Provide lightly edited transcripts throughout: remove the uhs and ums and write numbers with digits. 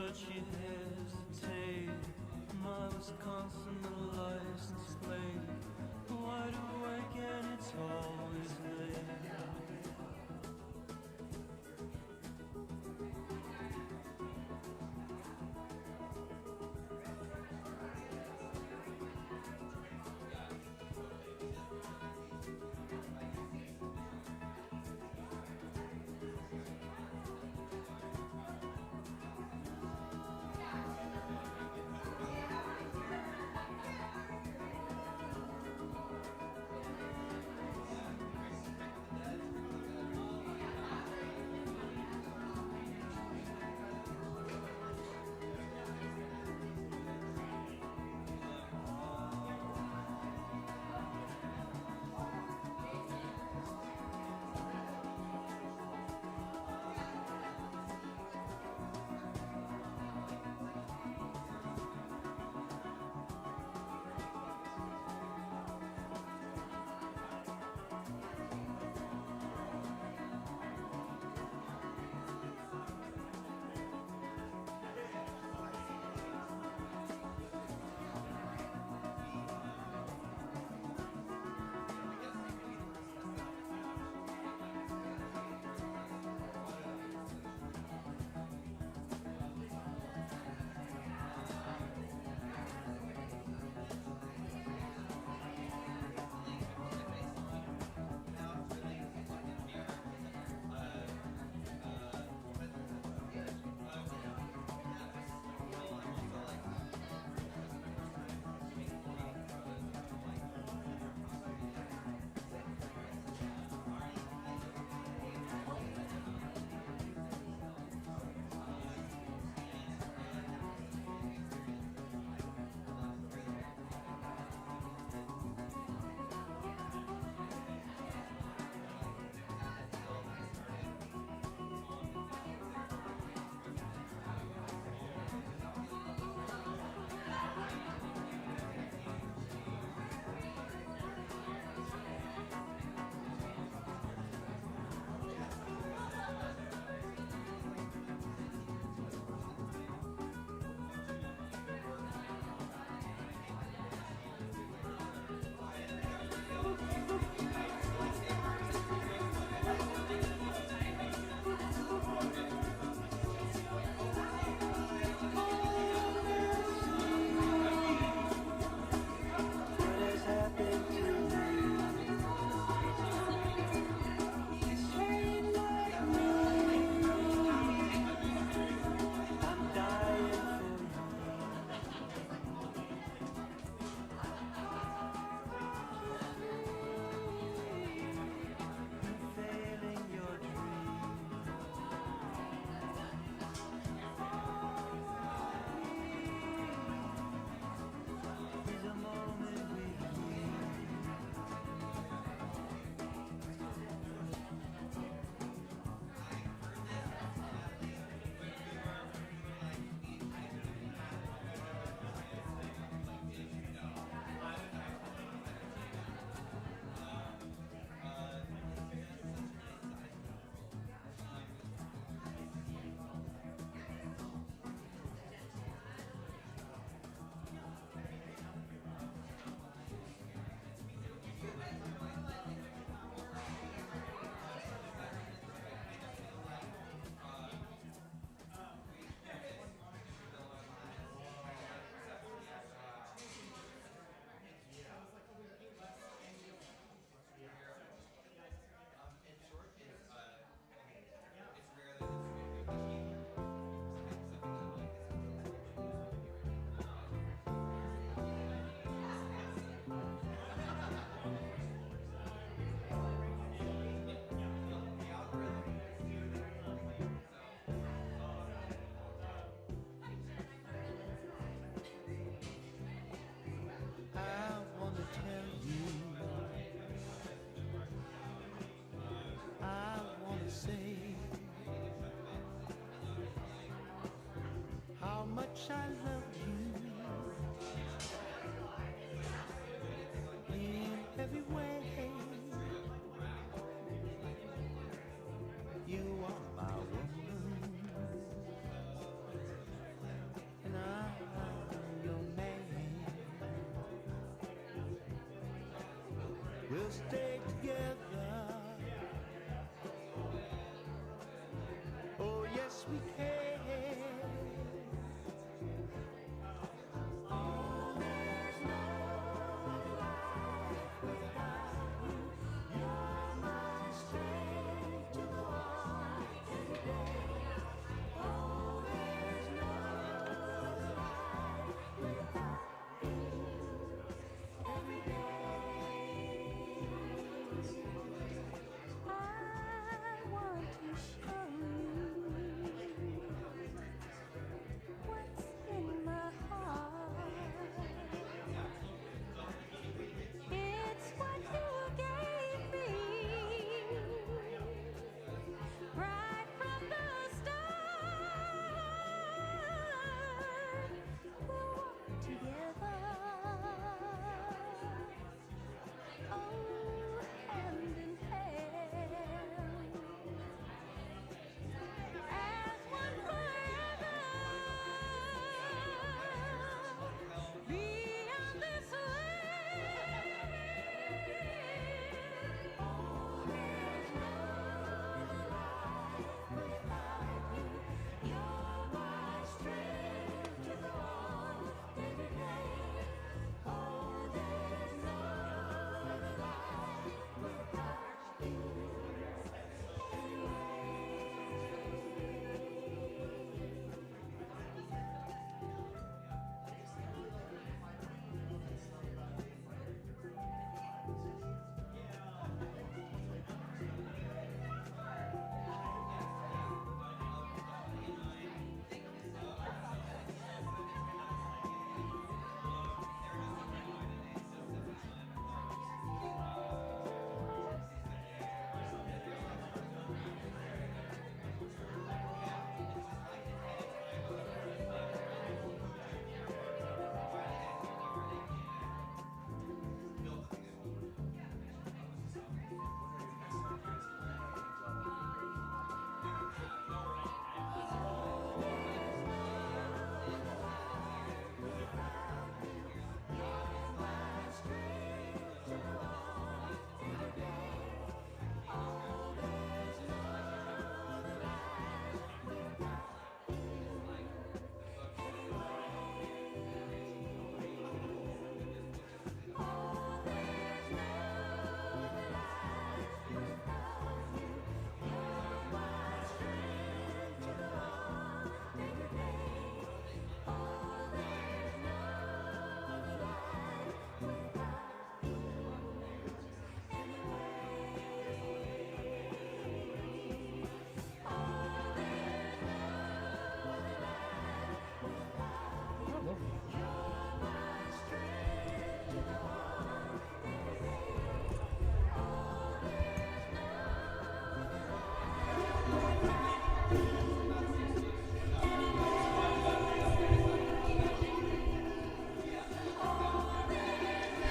but she hesitated. My Wisconsin license plate, wide awake and it's always late. we'll stay together. Oh, yes, we can. Oh, there's no life without you. You're my strength to go on every day. Oh, there's no life without you every day. I want to show you what's in my heart. It's what you gave me right from the start. We'll walk together, oh, hand in hand, as one forever. Beyond this land, oh, there's no life without you. You're my strength to go on every day. Oh, there's no life without you.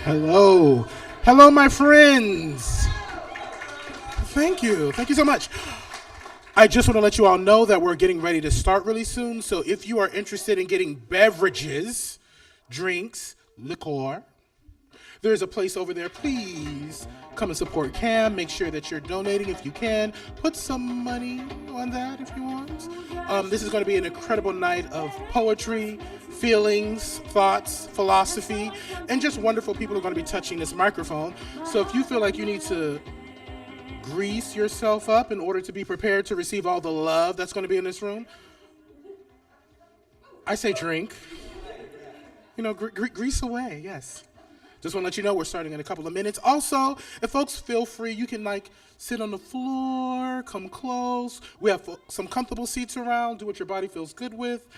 Hello. Hello, my friends. Thank you. Thank you so much. I just want to let you all know that we're getting ready to start really soon. So if you are interested in getting beverages, drinks, liquor, there's a place over there. Please come and support Cam. Make sure that you're donating if you can. Put some money on that if you want. This is going to be an incredible night of poetry, feelings, thoughts, philosophy, and just wonderful people are going to be touching this microphone. So if you feel like you need to grease yourself up in order to be prepared to receive all the love that's going to be in this room, I say drink. You know, grease away, yes. Just want to let you know we're starting in a couple of minutes. Also, if folks feel free, you can sit on the floor, come close. We have some comfortable seats around. Do what your body feels good with.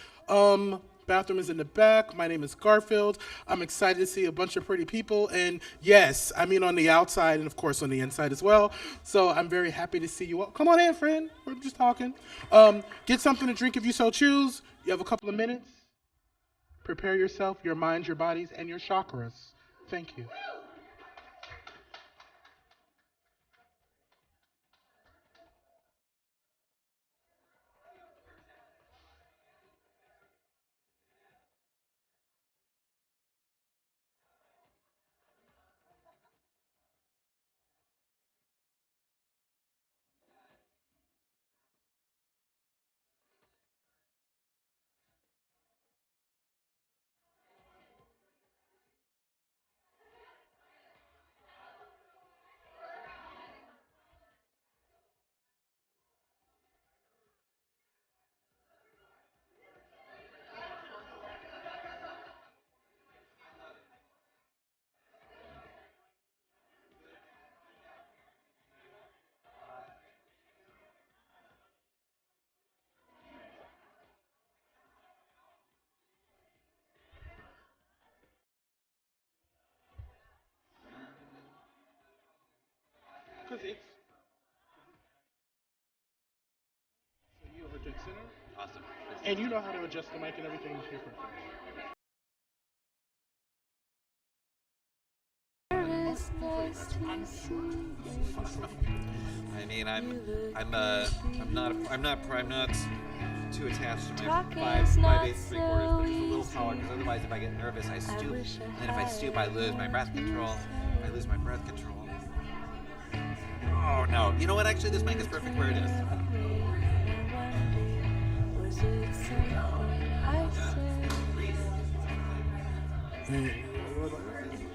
Bathroom is in the back. My name is Garfield. I'm excited to see a bunch of pretty people. And yes, I mean on the outside and of course on the inside as well. So I'm very happy to see you all. Come on in, friend. We're just talking. Get something to drink if you so choose. You have a couple of minutes. Prepare yourself, your minds, your bodies, and your chakras. Thank you. You are dead center. Awesome. And you know how to adjust the mic and everything. You're perfect. I mean, I'm not too attached to my 5/8 3/4, but just a little taller because otherwise, if I get nervous, I stoop, and then if I stoop, I lose my breath control. If I lose my breath control. Oh no! You know what? Actually, this mic is perfect where it is.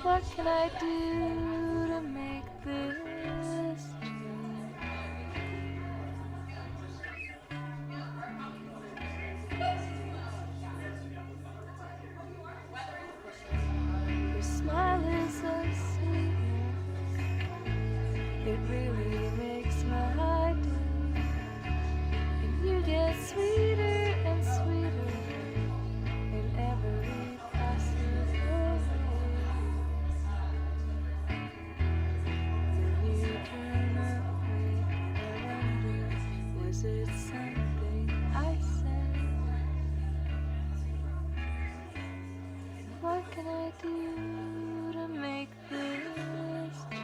What can I do to make this true? Your smile is so sweet. It really makes my day. And you get sweeter and sweeter in every possible way. When you turn away, I wonder, was it something I said? What can I do to make this true?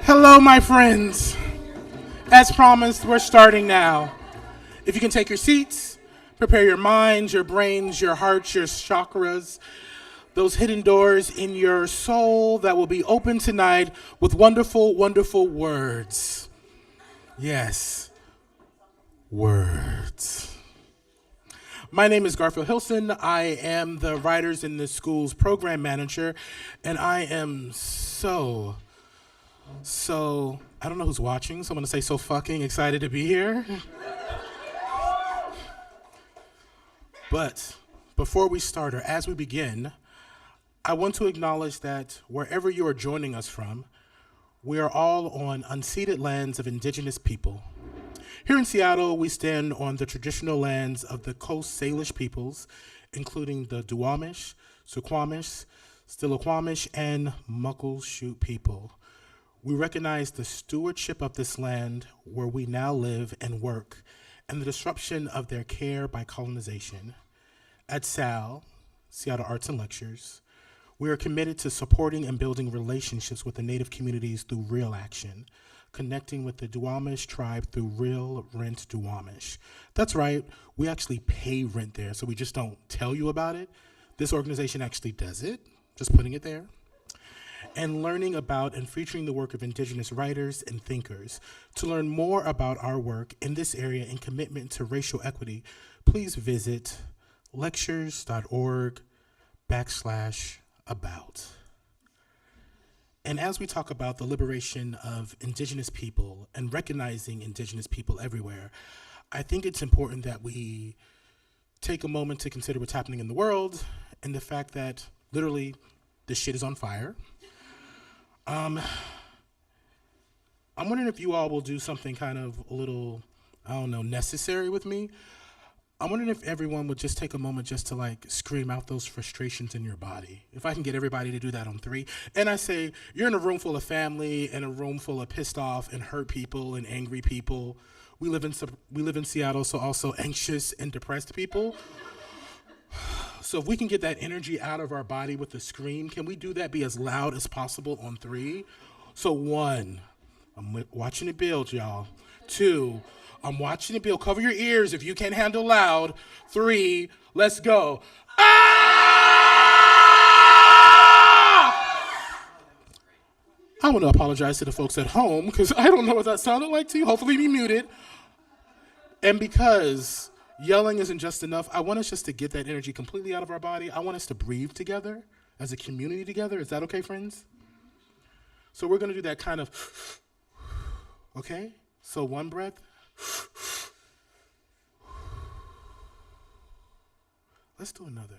Hello, my friends. As promised, we're starting now. If you can take your seats, prepare your minds, your brains, your hearts, your chakras, those hidden doors in your soul that will be open tonight with wonderful, wonderful words. Yes, words. My name is Garfield Hilson. I am the Writers in the Schools program manager, and I am so, I don't know who's watching, so I'm gonna say so fucking excited to be here. But before we start, or as we begin, I want to acknowledge that wherever you are joining us from, we are all on unceded lands of indigenous people. Here in Seattle, we stand on the traditional lands of the Coast Salish peoples, including the Duwamish, Suquamish, Stillaquamish, and Muckleshoot people. We recognize the stewardship of this land where we now live and work, and the disruption of their care by colonization. At SAL, Seattle Arts and Lectures, We are committed to supporting and building relationships with the Native communities through real action, connecting with the Duwamish tribe through Real Rent Duwamish. That's right, we actually pay rent there, so we just don't tell you about it. This organization actually does it, just putting it there. And learning about and featuring the work of Indigenous writers and thinkers. To learn more about our work in this area and commitment to racial equity, please visit lectures.org/about. And as we talk about the liberation of Indigenous people and recognizing Indigenous people everywhere, I think it's important that we take a moment to consider what's happening in the world and the fact that literally this shit is on fire. I'm wondering if you all will do something kind of a little, I don't know, necessary with me. I'm wondering if everyone would just take a moment just to like scream out those frustrations in your body. If I can get everybody to do that on 3. And I say, you're in a room full of family and a room full of pissed off and hurt people and angry people. We live in Seattle, so also anxious and depressed people. So if we can get that energy out of our body with a scream, can we do that, be as loud as possible on 3? So 1, I'm watching it build, y'all. 2, I'm watching it build. Cover your ears if you can't handle loud. 3, let's go. I want to apologize to the folks at home because I don't know what that sounded like to you. Hopefully be muted. And because yelling isn't just enough, I want us just to get that energy completely out of our body. I want us to breathe together as a community together. Is that okay, friends? So we're going to do that kind of, okay? So 1 breath. Let's do another.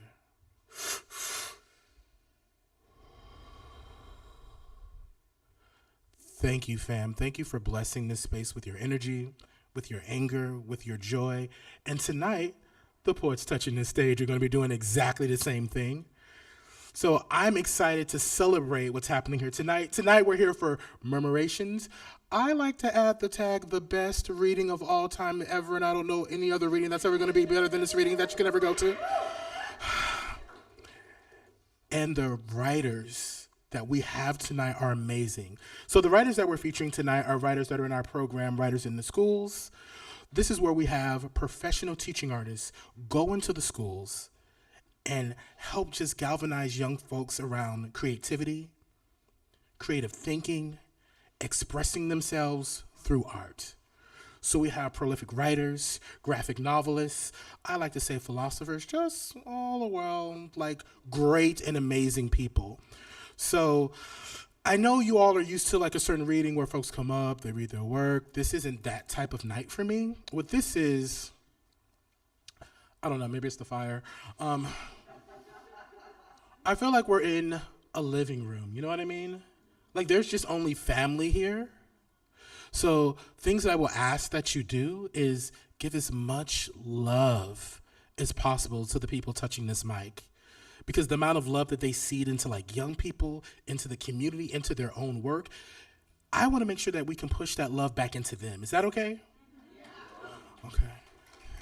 Thank you, fam. Thank you for blessing this space with your energy, with your anger, with your joy. And tonight, the poets touching this stage are going to be doing exactly the same thing. So I'm excited to celebrate what's happening here tonight. Tonight, we're here for Murmurations. I like to add the tag, the best reading of all time ever, and I don't know any other reading that's ever going to be better than this reading that you can ever go to. And the writers that we have tonight are amazing. So the writers that we're featuring tonight are writers that are in our program, Writers in the Schools. This is where we have professional teaching artists go into the schools and help just galvanize young folks around creativity, creative thinking, expressing themselves through art. So we have prolific writers, graphic novelists, I like to say philosophers, just all around like great and amazing people. So I know you all are used to like a certain reading where folks come up, they read their work. This isn't that type of night for me. What this is, I don't know, maybe it's the fire. I feel like we're in a living room, you know what I mean? Like there's just only family here. So things that I will ask that you do is give as much love as possible to the people touching this mic. Because the amount of love that they seed into like young people, into the community, into their own work, I want to make sure that we can push that love back into them. Is that okay? Okay.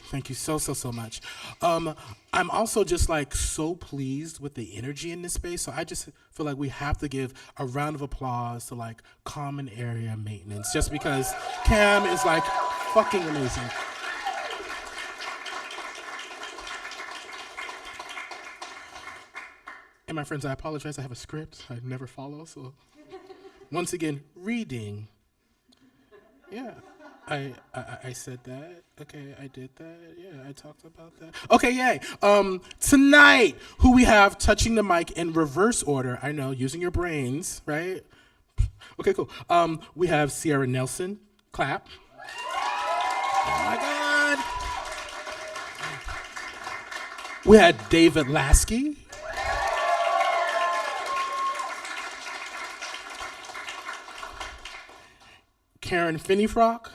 Thank you so much. I'm also just like so pleased with the energy in this space. So I just feel like we have to give a round of applause to like common area maintenance, just because Cam is like fucking amazing. And my friends, I apologize. I have a script I never follow. So once again, reading. Yeah. I said that. Okay, I did that. Yeah, I talked about that. Okay, yay. Tonight, who we have touching the mic in reverse order. I know, using your brains, right? Okay, cool. We have Sierra Nelson. Clap. Oh my God. We had David Lasky. Karen Finneyfrock.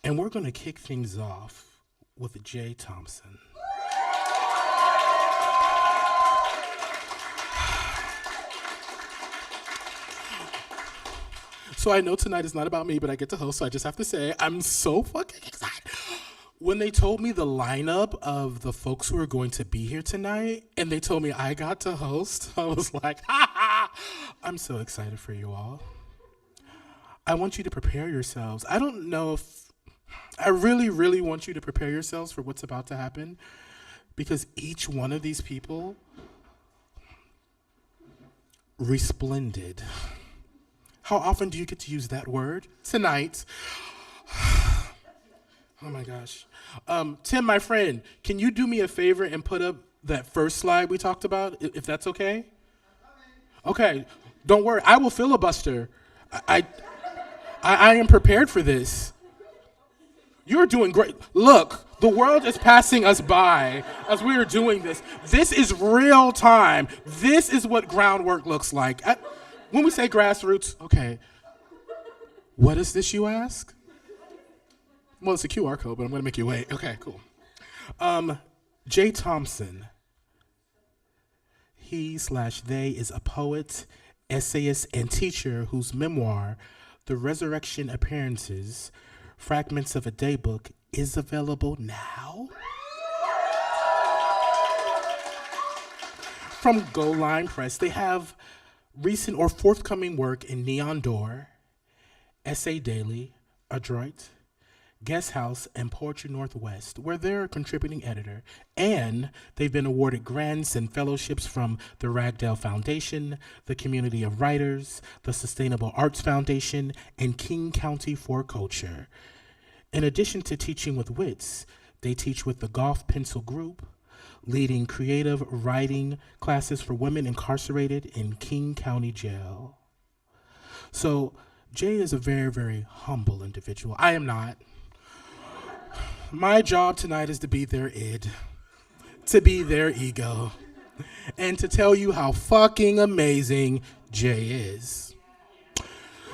And we're going to kick things off with Jay Thompson. So I know tonight is not about me, but I get to host, so I just have to say I'm so fucking excited. When they told me the lineup of the folks who are going to be here tonight, and they told me I got to host, I was like, ha ha! I'm so excited for you all. I want you to prepare yourselves. I don't know if, I really, really want you to prepare yourselves for what's about to happen, because each one of these people resplended. How often do you get to use that word? Tonight. Oh my gosh. Tim, my friend, can you do me a favor and put up that first slide we talked about, if that's okay? Okay, don't worry. I will filibuster. I am prepared for this. You're doing great. Look, the world is passing us by as we are doing this. This is real time. This is what groundwork looks like. When we say grassroots, okay, what is this, you ask? Well, it's a QR code, but I'm going to make you wait. Okay, cool. Jay Thompson. He/they is a poet, essayist, and teacher whose memoir, The Resurrection Appearances, Fragments of a Daybook, is available now. From Go Line Press, they have recent or forthcoming work in Neon Door, Essay Daily, Adroit, Guest House, and Poetry Northwest, where they're a contributing editor, and they've been awarded grants and fellowships from the Ragdale Foundation, the Community of Writers, the Sustainable Arts Foundation, and King County for Culture. In addition to teaching with WITS, they teach with the Golf Pencil Group, leading creative writing classes for women incarcerated in King County Jail. So Jay is a very, very humble individual. I am not. My job tonight is to be their id, to be their ego, and to tell you how fucking amazing Jay is.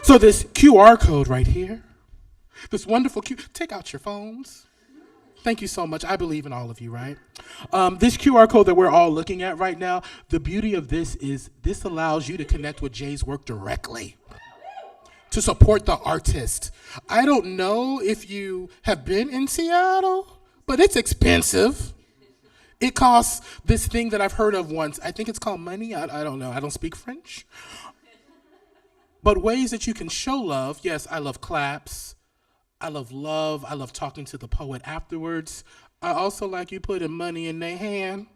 So this QR code right here, this wonderful take out your phones. Thank you so much. I believe in all of you, right? This QR code that we're all looking at right now, the beauty of this is this allows you to connect with Jay's work directly, to support the artist. I don't know if you have been in Seattle, but it's expensive. It costs this thing that I've heard of once. I think it's called money. I don't know. I don't speak French. But ways that you can show love. Yes, I love claps. I love love. I love talking to the poet afterwards. I also like you putting money in their hand,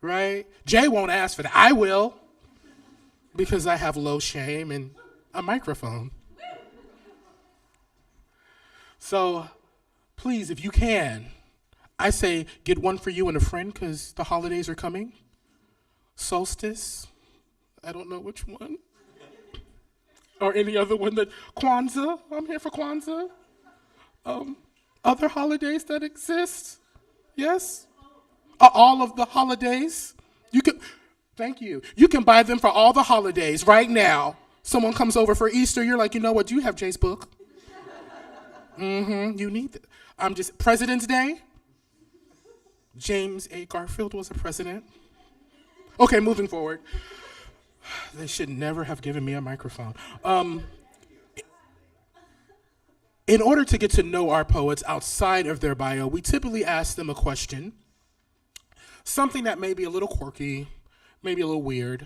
right? Jay won't ask for that. I will, because I have low shame and a microphone. So please, if you can, I say get one for you and a friend, because the holidays are coming. Solstice, I don't know which one. Or any other one that, Kwanzaa, I'm here for Kwanzaa. Other holidays that exist, yes? All of the holidays. You can, thank you. You can buy them for all the holidays right now. Someone comes over for Easter, you're like, you know what, do you have Jay's book? You need it. President's Day? James A. Garfield was a president. Okay, moving forward. They should never have given me a microphone. In order to get to know our poets outside of their bio, we typically ask them a question, something that may be a little quirky, maybe a little weird,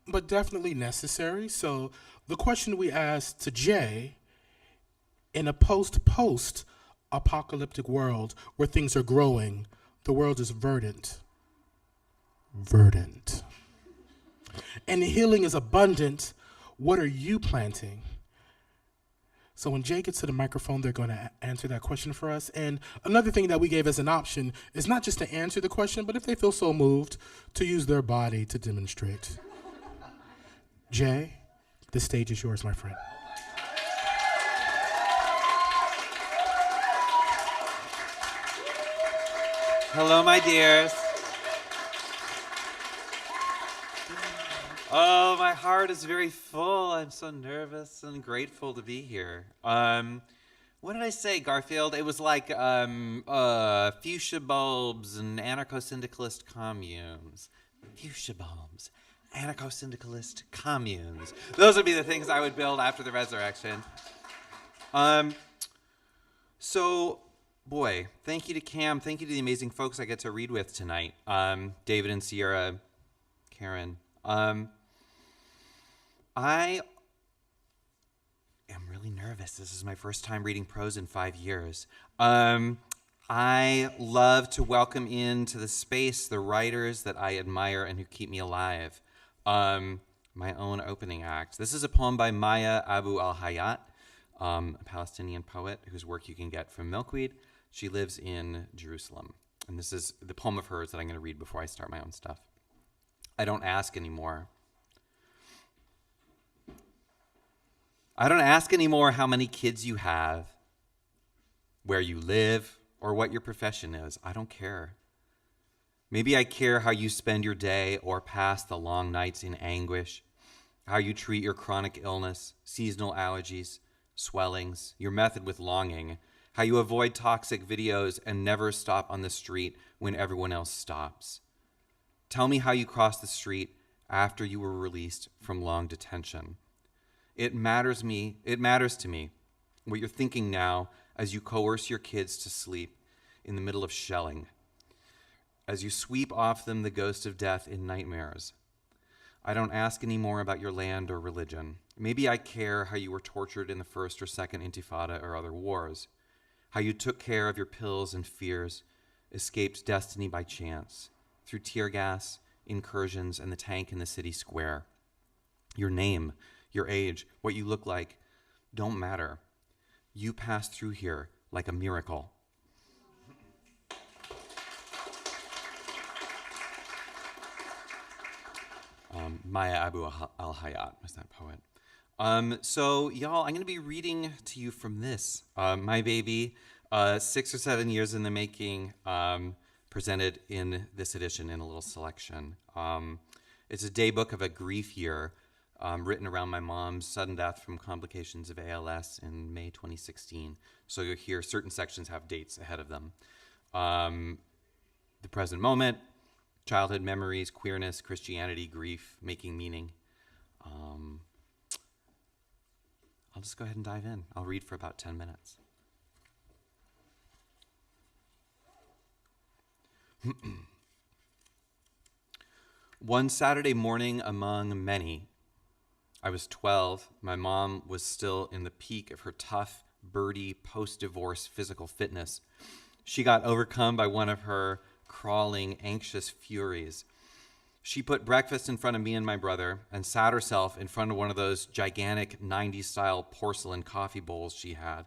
but definitely necessary. So the question we asked to Jay, in a post-apocalyptic world where things are growing, the world is verdant. Verdant. And healing is abundant. What are you planting? So when Jay gets to the microphone, they're going to answer that question for us. And another thing that we gave as an option is not just to answer the question, but if they feel so moved, to use their body to demonstrate. Jay, the stage is yours, my friend. Hello, my dears. Oh, my heart is very full. I'm so nervous and grateful to be here. What did I say, Garfield? It was like fuchsia bulbs and anarcho-syndicalist communes. Fuchsia bulbs, anarcho-syndicalist communes. Those would be the things I would build after the resurrection. So Boy, thank you to Cam. Thank you to the amazing folks I get to read with tonight. David and Sierra, Karen. I am really nervous. This is my first time reading prose in 5 years. I love to welcome into the space the writers that I admire and who keep me alive. My own opening act. This is a poem by Maya Abu al-Hayat, a Palestinian poet whose work you can get from Milkweed. She lives in Jerusalem. And this is the poem of hers that I'm going to read before I start my own stuff. I don't ask anymore. I don't ask anymore how many kids you have, where you live, or what your profession is. I don't care. Maybe I care how you spend your day or pass the long nights in anguish, how you treat your chronic illness, seasonal allergies, swellings, your method with longing, how you avoid toxic videos and never stop on the street when everyone else stops. Tell me how you crossed the street after you were released from long detention. It matters to me what you're thinking now as you coerce your kids to sleep in the middle of shelling, as you sweep off them the ghost of death in nightmares. I don't ask any more about your land or religion. Maybe I care how you were tortured in the first or second intifada or other wars, how you took care of your pills and fears, escaped destiny by chance, through tear gas, incursions, and the tank in the city square. Your name, your age, what you look like, don't matter. You passed through here like a miracle. Maya Abu al-Hayat was that poet. So, y'all, I'm going to be reading to you from this. My baby, 6 or 7 years in the making, presented in this edition in a little selection. It's a daybook of a grief year written around my mom's sudden death from complications of ALS in May 2016. So you'll hear certain sections have dates ahead of them. The present moment, childhood memories, queerness, Christianity, grief, making meaning. I'll just go ahead and dive in. I'll read for about 10 minutes. One Saturday morning among many, I was 12. My mom was still in the peak of her tough, birdie, post-divorce physical fitness. She got overcome by one of her crawling, anxious furies. She put breakfast in front of me and my brother and sat herself in front of one of those gigantic 90s-style porcelain coffee bowls she had,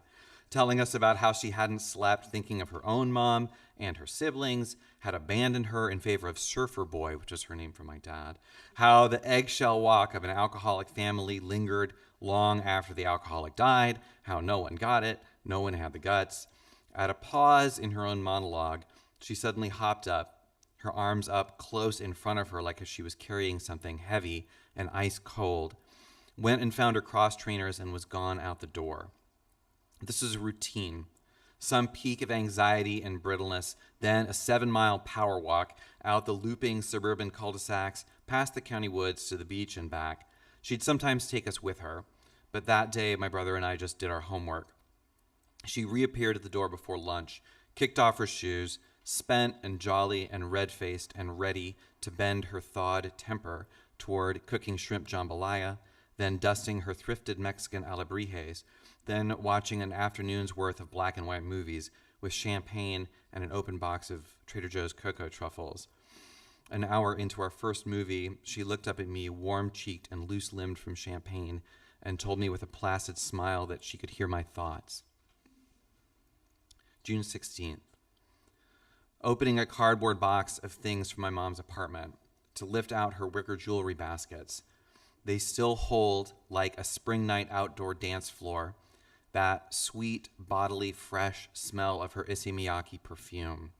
telling us about how she hadn't slept, thinking of her own mom and her siblings, had abandoned her in favor of Surfer Boy, which is her name for my dad, how the eggshell walk of an alcoholic family lingered long after the alcoholic died, how no one got it, no one had the guts. At a pause in her own monologue, she suddenly hopped up, her arms up close in front of her like if she was carrying something heavy and ice cold, went and found her cross trainers and was gone out the door. This is a routine, some peak of anxiety and brittleness, then a 7-mile power walk out the looping suburban cul-de-sacs, past the county woods to the beach and back. She'd sometimes take us with her, but that day my brother and I just did our homework. She reappeared at the door before lunch, kicked off her shoes, spent and jolly and red-faced and ready to bend her thawed temper toward cooking shrimp jambalaya, then dusting her thrifted Mexican alebrijes, then watching an afternoon's worth of black and white movies with champagne and an open box of Trader Joe's cocoa truffles. An hour into our first movie, she looked up at me, warm-cheeked and loose-limbed from champagne, and told me with a placid smile that she could hear my thoughts. June 16th. Opening a cardboard box of things from my mom's apartment to lift out her wicker jewelry baskets. They still hold, like a spring night outdoor dance floor, that sweet, bodily, fresh smell of her Issey Miyake perfume.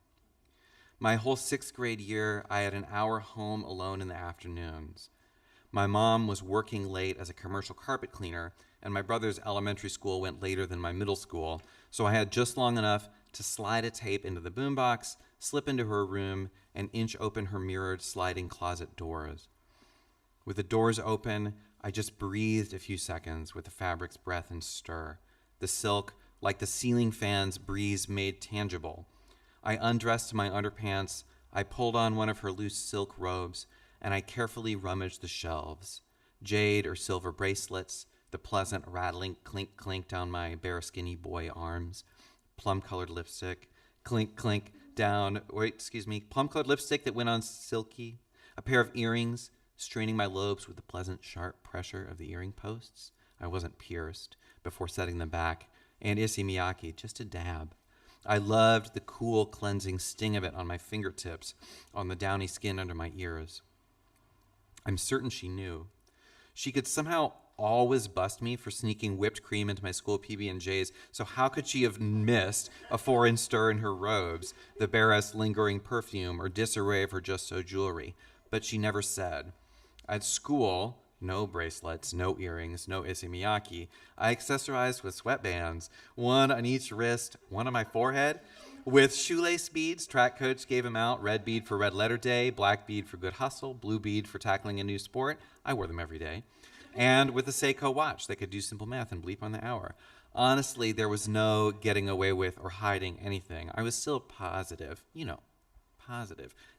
My whole 6th grade year, I had an hour home alone in the afternoons. My mom was working late as a commercial carpet cleaner, and my brother's elementary school went later than my middle school, so I had just long enough to slide a tape into the boombox, slip into her room, and inch open her mirrored sliding closet doors. With the doors open, I just breathed a few seconds with the fabric's breath and stir, the silk like the ceiling fan's breeze made tangible. I undressed my underpants, I pulled on one of her loose silk robes, and I carefully rummaged the shelves. Jade or silver bracelets, the pleasant rattling clink down my bare skinny boy arms, plum-colored lipstick, clink down, plum-colored lipstick that went on silky, a pair of earrings, straining my lobes with the pleasant sharp pressure of the earring posts. I wasn't pierced before setting them back, and issey miyake, just a dab. I loved the cool, cleansing sting of it on my fingertips, on the downy skin under my ears. I'm certain she knew. She could somehow always bust me for sneaking whipped cream into my school PB&Js, so how could she have missed a foreign stir in her robes, the barest lingering perfume, or disarray of her just-so jewelry? But she never said. At school, no bracelets, no earrings, no issey miyake. I accessorized with sweatbands, one on each wrist, one on my forehead. With shoelace beads, track coach gave them out, red bead for red letter day, black bead for good hustle, blue bead for tackling a new sport. I wore them every day. And with a Seiko watch that could do simple math and bleep on the hour. Honestly, there was no getting away with or hiding anything. I was still positive,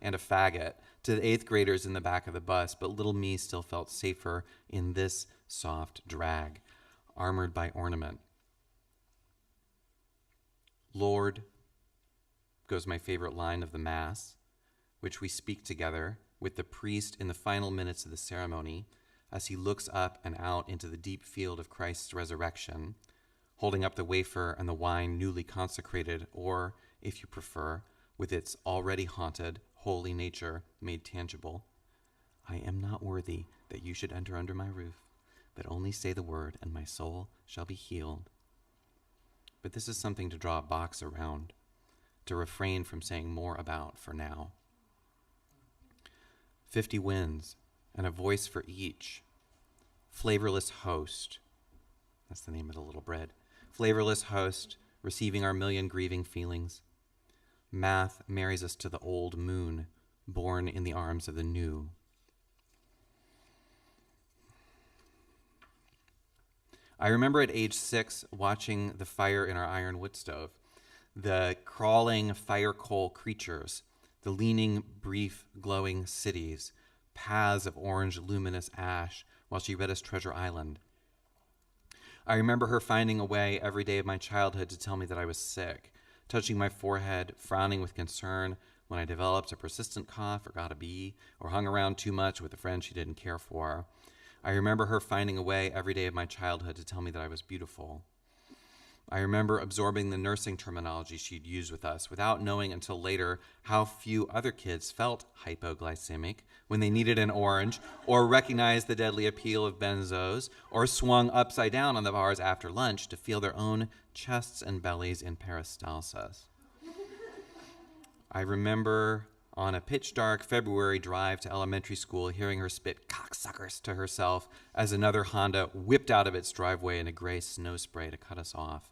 and a faggot to the 8th graders in the back of the bus, but little me still felt safer in this soft drag, armored by ornament. Lord, goes my favorite line of the Mass, which we speak together with the priest in the final minutes of the ceremony as he looks up and out into the deep field of Christ's resurrection, holding up the wafer and the wine newly consecrated, or, if you prefer, with its already haunted, holy nature made tangible. I am not worthy that you should enter under my roof, but only say the word, and my soul shall be healed. But this is something to draw a box around, to refrain from saying more about for now. 50 wins, and a voice for each. Flavorless host. That's the name of the little bread. Flavorless host, receiving our million grieving feelings. Math marries us to the old moon, born in the arms of the new. I remember at age 6 watching the fire in our iron wood stove, the crawling fire coal creatures, the leaning, brief, glowing cities, paths of orange, luminous ash, while she read us Treasure Island. I remember her finding a way every day of my childhood to tell me that I was sick, touching my forehead, frowning with concern when I developed a persistent cough or got a bee, or hung around too much with a friend she didn't care for. I remember her finding a way every day of my childhood to tell me that I was beautiful. I remember absorbing the nursing terminology she'd used with us without knowing until later how few other kids felt hypoglycemic when they needed an orange, or recognized the deadly appeal of benzos, or swung upside down on the bars after lunch to feel their own chests and bellies in peristalsis. I remember on a pitch-dark February drive to elementary school hearing her spit cocksuckers to herself as another Honda whipped out of its driveway in a gray snow spray to cut us off.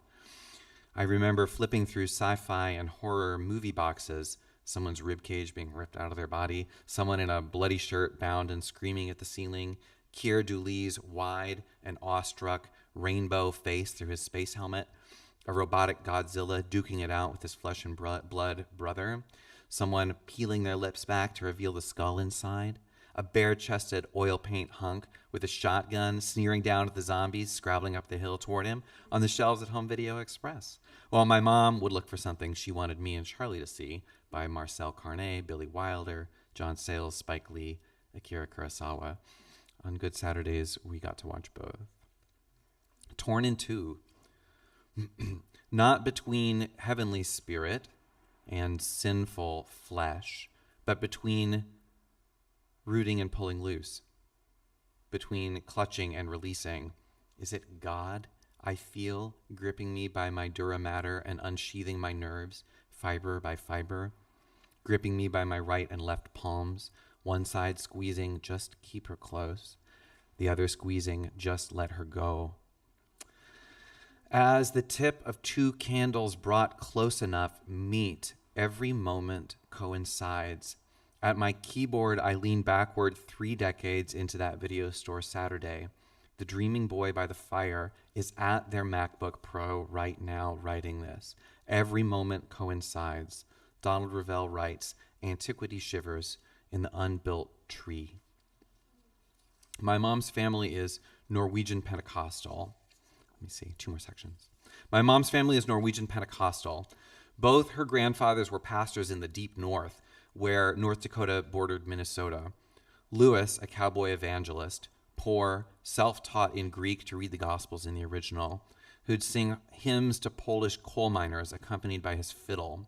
I remember flipping through sci-fi and horror movie boxes, someone's ribcage being ripped out of their body, someone in a bloody shirt bound and screaming at the ceiling, Keir Dulley's wide and awestruck rainbow face through his space helmet, a robotic Godzilla duking it out with his flesh and blood brother, someone peeling their lips back to reveal the skull inside, a bare-chested oil paint hunk with a shotgun sneering down at the zombies scrabbling up the hill toward him on the shelves at Home Video Express, while my mom would look for something she wanted me and Charlie to see by Marcel Carné, Billy Wilder, John Sayles, Spike Lee, Akira Kurosawa. On Good Saturdays, we got to watch both. Torn in two, not between heavenly spirit and sinful flesh, but between rooting and pulling loose, between clutching and releasing. Is it God I feel gripping me by my dura mater and unsheathing my nerves, fiber by fiber, gripping me by my right and left palms, one side squeezing, just keep her close, the other squeezing, just let her go. As the tip of two candles brought close enough meet, every moment coincides. At my keyboard, I lean backward 3 decades into that video store Saturday, the dreaming boy by the fire, is at their MacBook Pro right now writing this. Every moment coincides. Donald Ravel writes, antiquity shivers in the unbuilt tree. My mom's family is Norwegian Pentecostal. Let me see, 2 more sections. My mom's family is Norwegian Pentecostal. Both her grandfathers were pastors in the deep north, where North Dakota bordered Minnesota. Lewis, a cowboy evangelist, poor, self-taught in Greek to read the Gospels in the original, who'd sing hymns to Polish coal miners accompanied by his fiddle.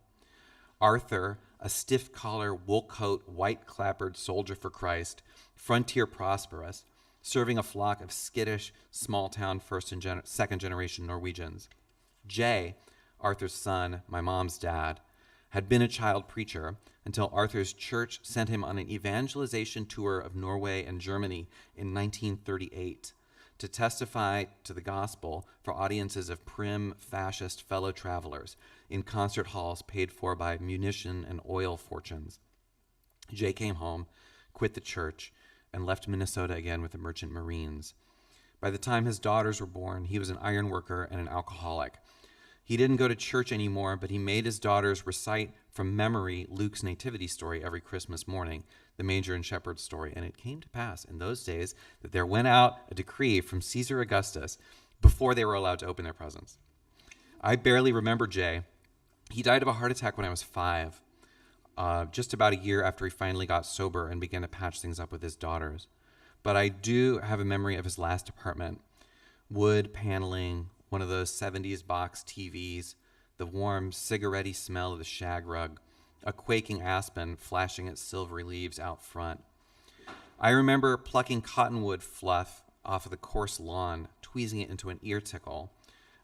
Arthur, a stiff-collar, wool-coat, white-clappered soldier for Christ, frontier prosperous, serving a flock of skittish, small-town first and second-generation Norwegians. Jay, Arthur's son, my mom's dad, had been a child preacher until Arthur's church sent him on an evangelization tour of Norway and Germany in 1938 to testify to the gospel for audiences of prim, fascist fellow travelers in concert halls paid for by munition and oil fortunes. Jay came home, quit the church, and left Minnesota again with the Merchant Marines. By the time his daughters were born, he was an iron worker and an alcoholic. He didn't go to church anymore, but he made his daughters recite from memory Luke's nativity story every Christmas morning, the manger and shepherd story. And it came to pass in those days that there went out a decree from Caesar Augustus before they were allowed to open their presents. I barely remember Jay. He died of a heart attack when I was 5, just about a year after he finally got sober and began to patch things up with his daughters. But I do have a memory of his last apartment, wood paneling, one of those 70s box TVs, the warm cigarette-y smell of the shag rug, a quaking aspen flashing its silvery leaves out front. I remember plucking cottonwood fluff off of the coarse lawn, tweezing it into an ear tickle.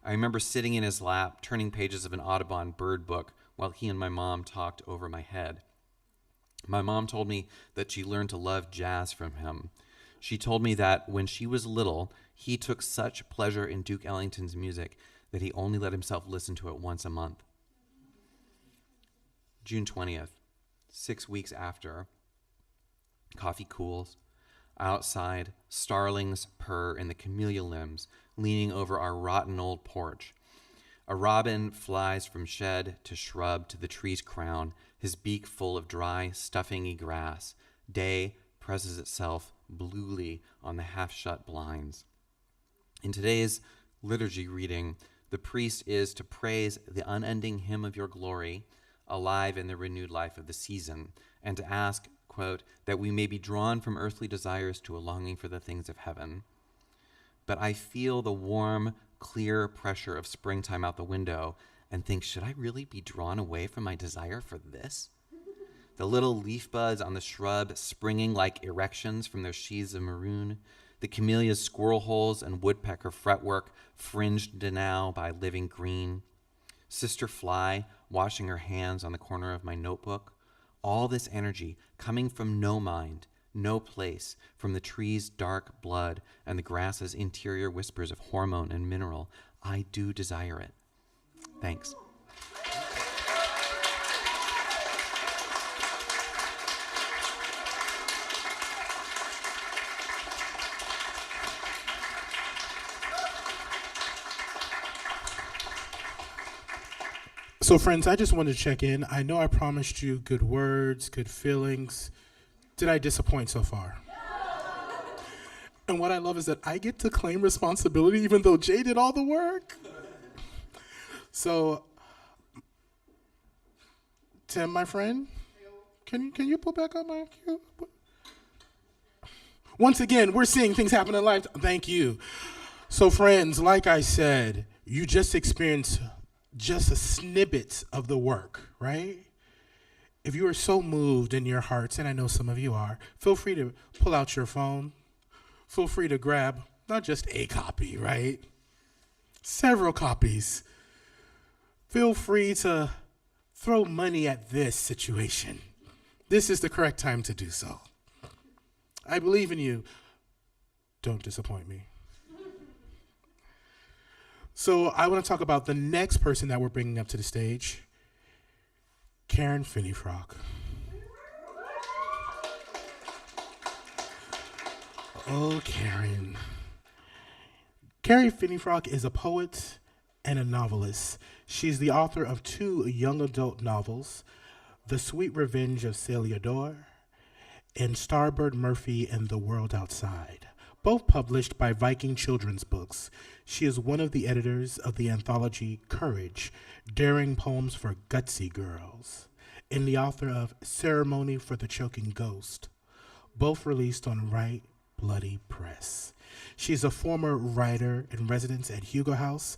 I remember sitting in his lap, turning pages of an Audubon bird book while he and my mom talked over my head. My mom told me that she learned to love jazz from him. She told me that when she was little, he took such pleasure in Duke Ellington's music that he only let himself listen to it once a month. June 20th, 6 weeks after. Coffee cools. Outside, starlings purr in the camellia limbs, leaning over our rotten old porch. A robin flies from shed to shrub to the tree's crown, his beak full of dry, stuffingy grass. Day presses itself bluely on the half-shut blinds. In today's liturgy reading, the priest is to praise the unending hymn of your glory, alive in the renewed life of the season, and to ask, quote, that we may be drawn from earthly desires to a longing for the things of heaven. But I feel the warm, clear pressure of springtime out the window and think, should I really be drawn away from my desire for this? The little leaf buds on the shrub springing like erections from their sheaths of maroon, the camellia's squirrel holes and woodpecker fretwork fringed now by living green, Sister Fly washing her hands on the corner of my notebook, all this energy coming from no mind, no place, from the tree's dark blood and the grass's interior whispers of hormone and mineral. I do desire it. Thanks. So, friends, I just wanted to check in. I know I promised you good words, good feelings. Did I disappoint so far? And what I love is that I get to claim responsibility even though Jay did all the work. So, Tim, my friend, can you pull back up my cue? Once again, we're seeing things happen in life. Thank you. So, friends, like I said, you just experienced just a snippet of the work, right? If you are so moved in your hearts, and I know some of you are, feel free to pull out your phone. Feel free to grab not just a copy, right? Several copies. Feel free to throw money at this situation. This is the correct time to do so. I believe in you. Don't disappoint me. So I want to talk about the next person that we're bringing up to the stage, Karen Finneyfrock. Oh, Karen. Karen Finneyfrock is a poet and a novelist. She's the author of 2 young adult novels, The Sweet Revenge of Celia Dore and Starbird Murphy and the World Outside, both published by Viking Children's Books. She is one of the editors of the anthology Courage, Daring Poems for Gutsy Girls, and the author of Ceremony for the Choking Ghost, both released on Right Bloody Press. She's a former writer in residence at Hugo House,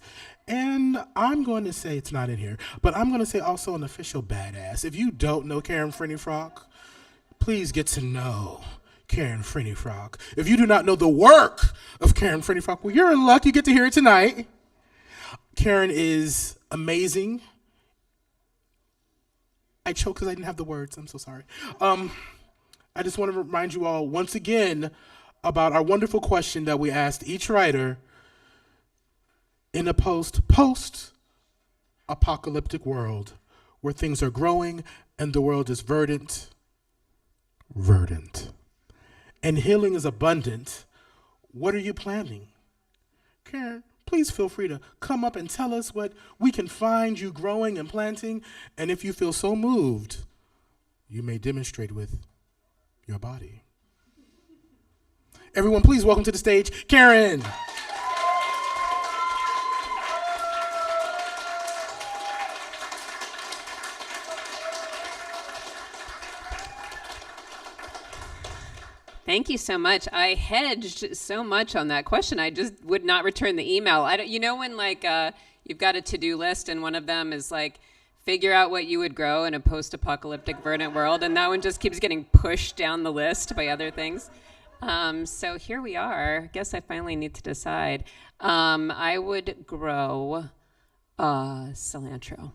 and I'm going to say it's not in here, but I'm going to say also an official badass. If you don't know Karen Finneyfrock, please get to know Karen Finneyfrock. If you do not know the work of Karen Finneyfrock, well, you're in luck. You get to hear it tonight. Karen is amazing. I choked because I didn't have the words. I'm so sorry. I just want to remind you all once again about our wonderful question that we asked each writer in a post-apocalyptic world where things are growing and the world is verdant, and healing is abundant. What are you planning? Karen, please feel free to come up and tell us what we can find you growing and planting, and if you feel so moved, you may demonstrate with your body. Everyone, please welcome to the stage, Karen. Thank you so much. I hedged so much on that question. I just would not return the email. You know when you've got a to-do list and one of them is like, figure out what you would grow in a post-apocalyptic verdant world, and that one just keeps getting pushed down the list by other things. So here we are. I guess I finally need to decide. I would grow cilantro.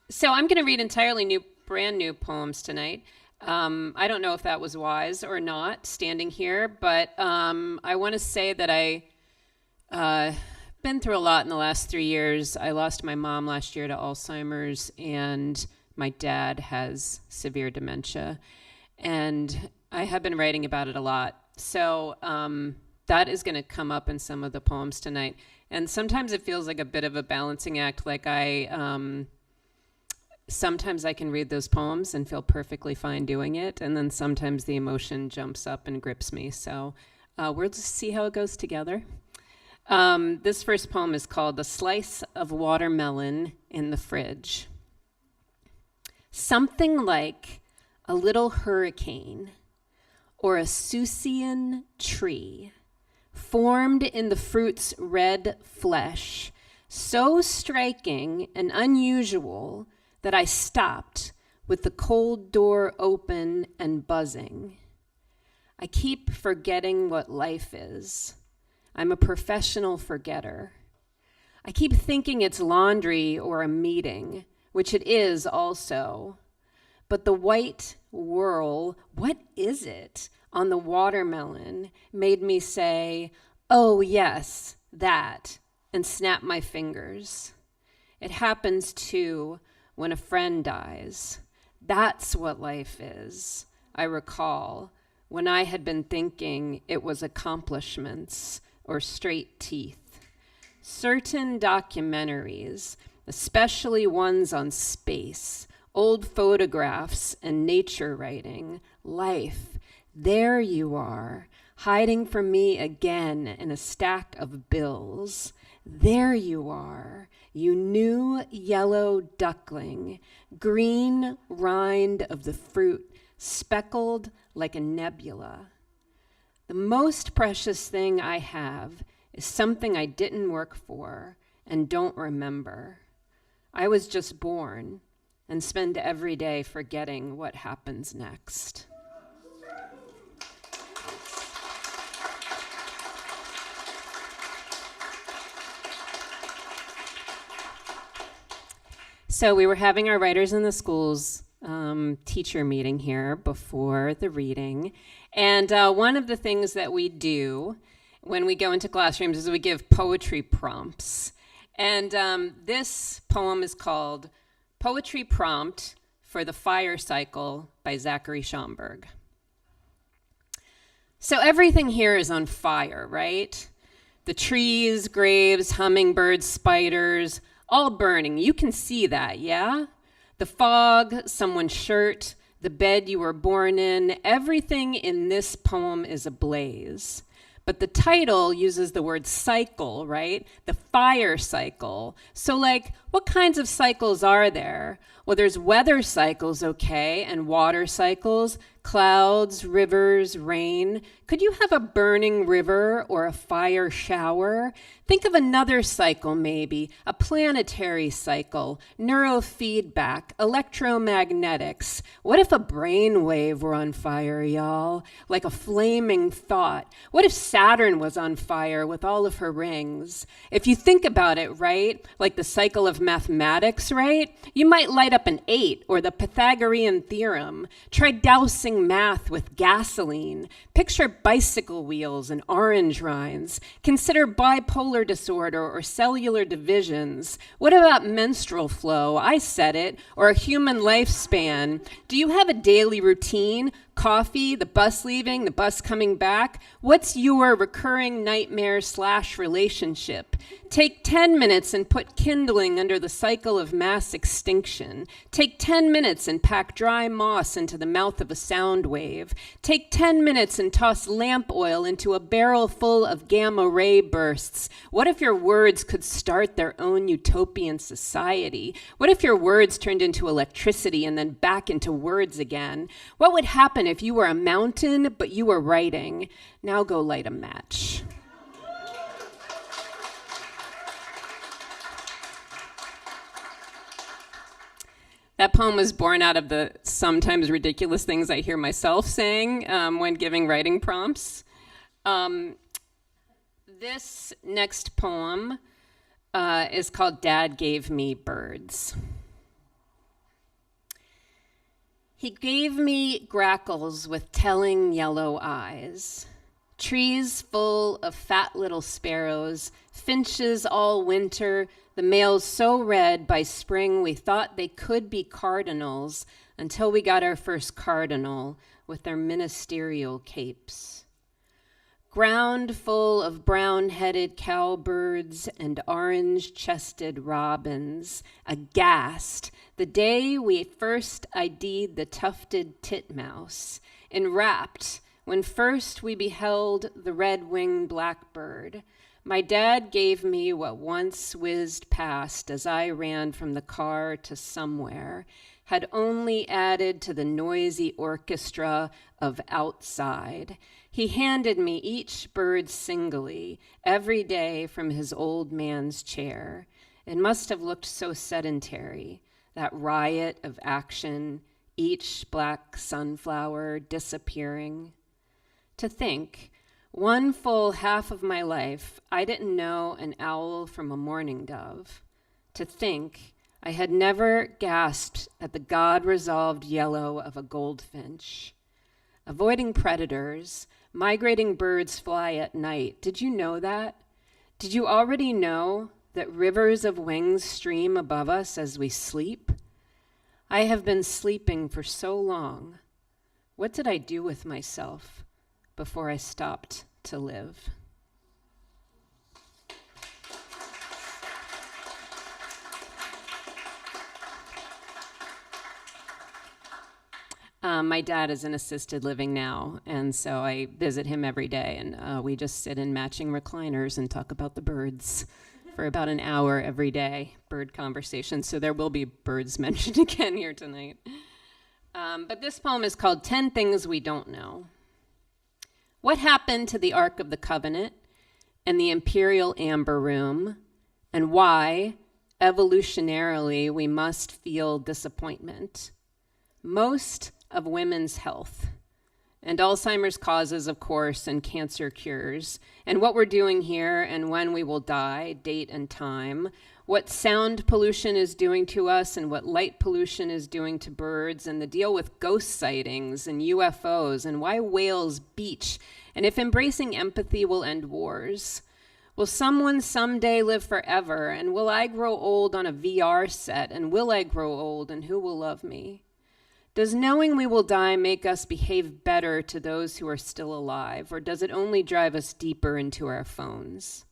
So I'm going to read entirely brand new poems tonight. I don't know if that was wise or not, standing here, but I want to say that I been through a lot in the last 3 years. I lost my mom last year to Alzheimer's, and my dad has severe dementia, and I have been writing about it a lot. So that is going to come up in some of the poems tonight. And sometimes it feels like a bit of a balancing act, like sometimes I can read those poems and feel perfectly fine doing it, and then sometimes the emotion jumps up and grips me. So we'll just see how it goes together. This first poem is called "A Slice of Watermelon in the Fridge." Something like a little hurricane or a Susian tree formed in the fruit's red flesh, so striking and unusual that I stopped with the cold door open and buzzing. I keep forgetting what life is. I'm a professional forgetter. I keep thinking it's laundry or a meeting, which it is also. But the white whirl, what is it, on the watermelon made me say, oh yes, that, and snap my fingers. It happens too when a friend dies. That's what life is, I recall, when I had been thinking it was accomplishments or straight teeth. Certain documentaries, especially ones on space, old photographs and nature writing, life, there you are, hiding from me again in a stack of bills. There you are, you new yellow duckling, green rind of the fruit, speckled like a nebula. The most precious thing I have is something I didn't work for and don't remember. I was just born and spend every day forgetting what happens next. So we were having our Writers in the Schools teacher meeting here before the reading. And one of the things that we do when we go into classrooms is we give poetry prompts. And this poem is called Poetry Prompt for the Fire Cycle by Zachary Schomburg. So everything here is on fire, right? The trees, graves, hummingbirds, spiders, all burning. You can see that, yeah? The fog, someone's shirt, the bed you were born in, everything in this poem is ablaze. But the title uses the word cycle, right? The fire cycle. So what kinds of cycles are there? Well, there's weather cycles, okay, and water cycles, clouds, rivers, rain. Could you have a burning river or a fire shower? Think of another cycle, maybe, a planetary cycle, neurofeedback, electromagnetics. What if a brainwave were on fire, y'all? Like a flaming thought. What if Saturn was on fire with all of her rings? If you think about it, right, like the cycle of mathematics, right, you might light up an 8 or the Pythagorean theorem. Try dousing math with gasoline. Picture bicycle wheels and orange rinds. Consider bipolar disorder or cellular divisions. What about menstrual flow? I said it. Or a human lifespan. Do you have a daily routine? Coffee, the bus leaving, the bus coming back? What's your recurring nightmare/relationship? Take 10 minutes and put kindling under the cycle of mass extinction. Take 10 minutes and pack dry moss into the mouth of a sound wave. Take 10 minutes and toss lamp oil into a barrel full of gamma ray bursts. What if your words could start their own utopian society? What if your words turned into electricity and then back into words again? What would happen if you were a mountain, but you were writing? Now go light a match. That poem was born out of the sometimes ridiculous things I hear myself saying when giving writing prompts. This next poem is called Dad Gave Me Birds. He gave me grackles with telling yellow eyes, trees full of fat little sparrows, finches all winter, the males so red by spring we thought they could be cardinals until we got our first cardinal with their ministerial capes. Ground full of brown-headed cowbirds and orange-chested robins, aghast, the day we first ID'd the tufted titmouse, enwrapped when first we beheld the red-winged blackbird. My dad gave me what once whizzed past as I ran from the car to somewhere, had only added to the noisy orchestra of outside. He handed me each bird singly, every day from his old man's chair. It must have looked so sedentary, that riot of action, each black sunflower disappearing. To think, one full half of my life, I didn't know an owl from a mourning dove. To think, I had never gasped at the God-resolved yellow of a goldfinch. Avoiding predators, migrating birds fly at night. Did you know that? Did you already know that rivers of wings stream above us as we sleep? I have been sleeping for so long. What did I do with myself before I stopped to live? My dad is in assisted living now, and so I visit him every day, and we just sit in matching recliners and talk about the birds for about an hour every day, bird conversation. So there will be birds mentioned again here tonight. But this poem is called 10 Things We Don't Know. What happened to the Ark of the Covenant and the Imperial Amber Room, and why, evolutionarily, we must feel disappointment? Most of women's health, and Alzheimer's causes, of course, and cancer cures, and what we're doing here and when we will die, date and time, what sound pollution is doing to us and what light pollution is doing to birds, and the deal with ghost sightings and UFOs, and why whales beach, and if embracing empathy will end wars. Will someone someday live forever, and will I grow old on a VR set, and will I grow old, and who will love me? Does knowing we will die make us behave better to those who are still alive, or does it only drive us deeper into our phones?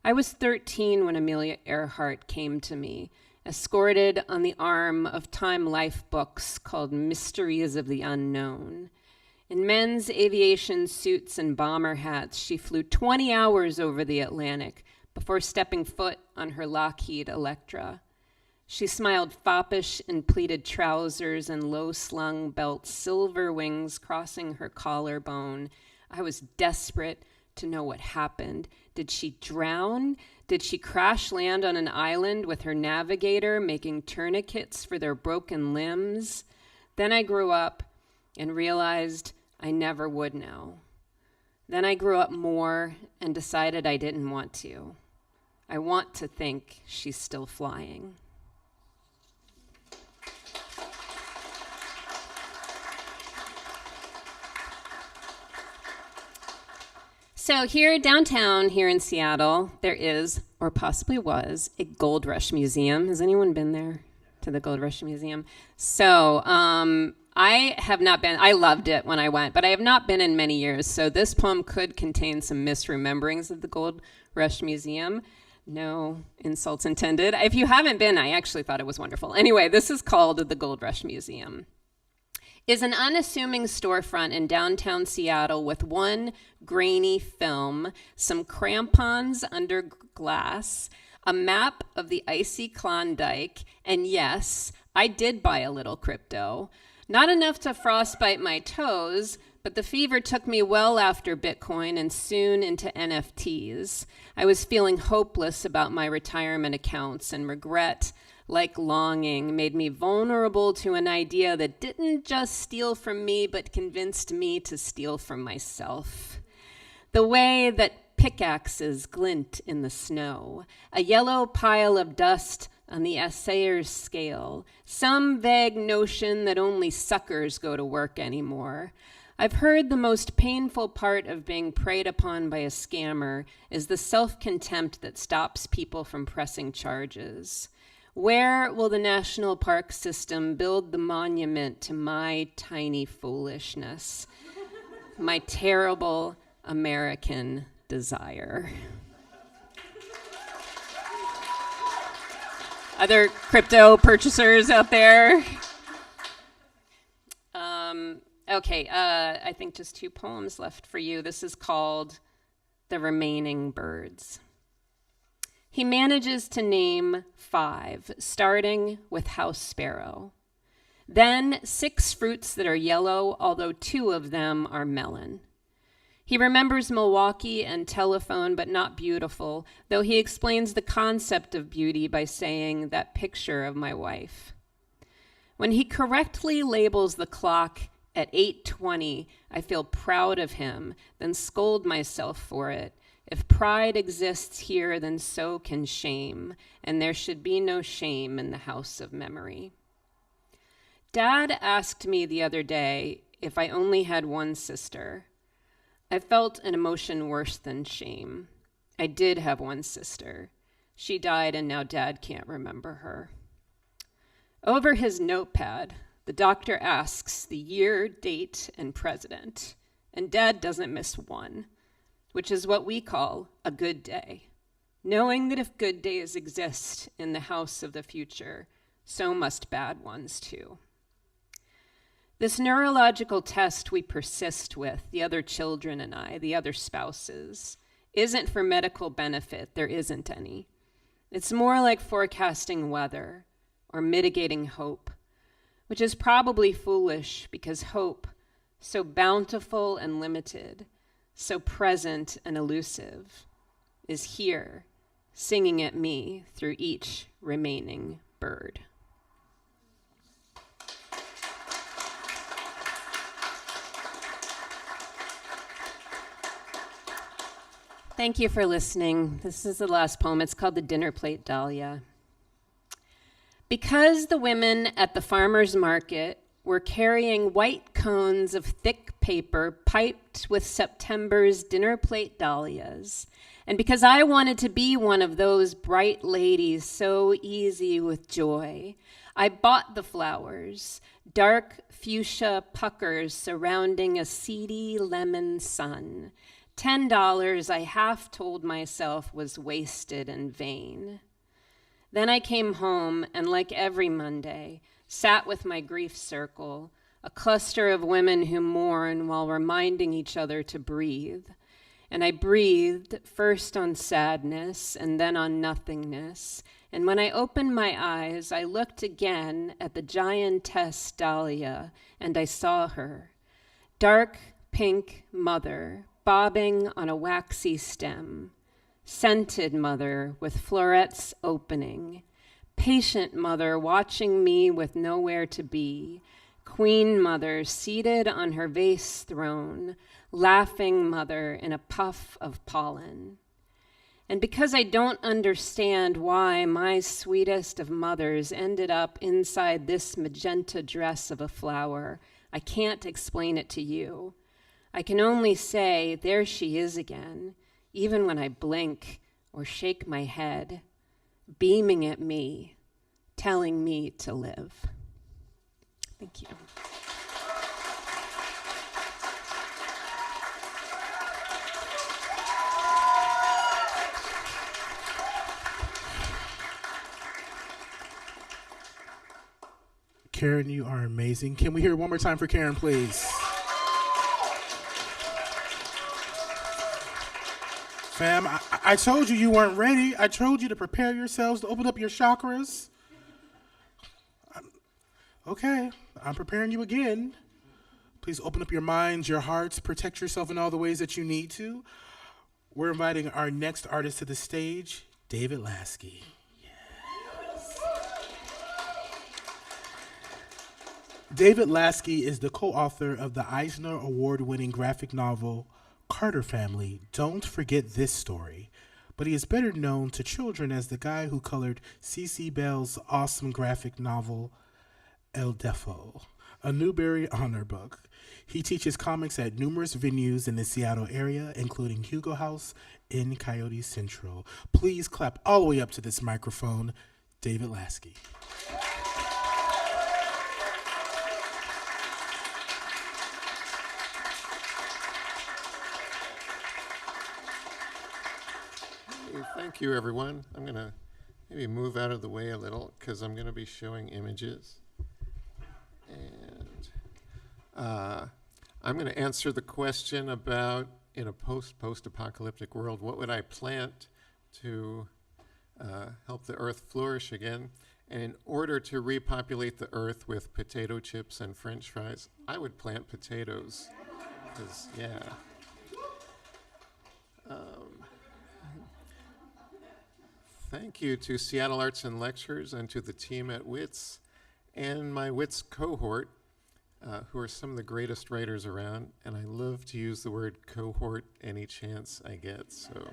I was 13 when Amelia Earhart came to me, escorted on the arm of Time Life books called Mysteries of the Unknown. In men's aviation suits and bomber hats, she flew 20 hours over the Atlantic before stepping foot on her Lockheed Electra. She smiled foppish in pleated trousers and low-slung belt, silver wings crossing her collarbone. I was desperate to know what happened. Did she drown? Did she crash land on an island with her navigator, making tourniquets for their broken limbs? Then I grew up and realized I never would know. Then I grew up more and decided I didn't want to. I want to think she's still flying. So here downtown, here in Seattle, there is, or possibly was, a Gold Rush Museum. Has anyone been there to the Gold Rush Museum? So I have not been. I loved it when I went, but I have not been in many years. So this poem could contain some misrememberings of the Gold Rush Museum. No insults intended. If you haven't been, I actually thought it was wonderful. Anyway, this is called the Gold Rush Museum. Is an unassuming storefront in downtown Seattle with one grainy film, some crampons under glass, a map of the icy Klondike, and yes, I did buy a little crypto. Not enough to frostbite my toes, but the fever took me well after Bitcoin and soon into NFTs. I was feeling hopeless about my retirement accounts, and regret, like longing, made me vulnerable to an idea that didn't just steal from me, but convinced me to steal from myself. The way that pickaxes glint in the snow, a yellow pile of dust on the assayer's scale, some vague notion that only suckers go to work anymore. I've heard the most painful part of being preyed upon by a scammer is the self-contempt that stops people from pressing charges. Where will the National Park System build the monument to my tiny foolishness, my terrible American desire? Other crypto purchasers out there? Okay, I think just 2 poems left for you. This is called The Remaining Birds. He manages to name 5, starting with house sparrow. Then 6 fruits that are yellow, although 2 of them are melon. He remembers Milwaukee and telephone, but not beautiful, though he explains the concept of beauty by saying that picture of my wife. When he correctly labels the clock at 8:20, I feel proud of him, then scold myself for it. If pride exists here, then so can shame, and there should be no shame in the house of memory. Dad asked me the other day if I only had one sister. I felt an emotion worse than shame. I did have one sister. She died, and now Dad can't remember her. Over his notepad, the doctor asks the year, date, and president, and Dad doesn't miss one, which is what we call a good day, knowing that if good days exist in the house of the future, so must bad ones too. This neurological test we persist with, the other children and I, the other spouses, isn't for medical benefit. There isn't any. It's more like forecasting weather or mitigating hope, which is probably foolish because hope, so bountiful and limited, so present and elusive, is here, singing at me through each remaining bird. Thank you for listening. This is the last poem. It's called The Dinner Plate Dahlia. Because the women at the farmer's market were carrying white cones of thick paper piped with September's dinner plate dahlias, And because I wanted to be one of those bright ladies so easy with joy, I bought the flowers, dark fuchsia puckers surrounding a seedy lemon sun. $10 I half told myself was wasted and vain. Then I came home and, like every Monday, sat with my grief circle, a cluster of women who mourn while reminding each other to breathe. And I breathed first on sadness and then on nothingness. And when I opened my eyes, I looked again at the giantess Dahlia, and I saw her, dark pink mother, bobbing on a waxy stem, scented mother with florets opening, patient mother watching me with nowhere to be, queen mother seated on her vase throne, laughing mother in a puff of pollen. And because I don't understand why my sweetest of mothers ended up inside this magenta dress of a flower, I can't explain it to you. I can only say, there she is again, even when I blink or shake my head, beaming at me, telling me to live. Thank you. Karen, you are amazing. Can we hear it one more time for Karen, please? Fam, I told you weren't ready. I told you to prepare yourselves to open up your chakras. Okay, I'm preparing you again. Please open up your minds, your hearts, protect yourself in all the ways that you need to. We're inviting our next artist to the stage, David Lasky. Yes. David Lasky is the co-author of the Eisner Award-winning graphic novel, Carter Family, Don't Forget This Story. But he is better known to children as the guy who colored C.C. Bell's awesome graphic novel, El Defo, a Newbery Honor book. He teaches comics at numerous venues in the Seattle area, including Hugo House in Coyote Central. Please clap all the way up to this microphone, David Lasky. Thank you, everyone. I'm going to maybe move out of the way a little because I'm going to be showing images. And I'm going to answer the question about, in a post-apocalyptic world, what would I plant to help the earth flourish again? And in order to repopulate the earth with potato chips and French fries, I would plant potatoes. Because, yeah. Thank you to Seattle Arts and Lectures and to the team at WITS and my WITS cohort, who are some of the greatest writers around. And I love to use the word cohort any chance I get, so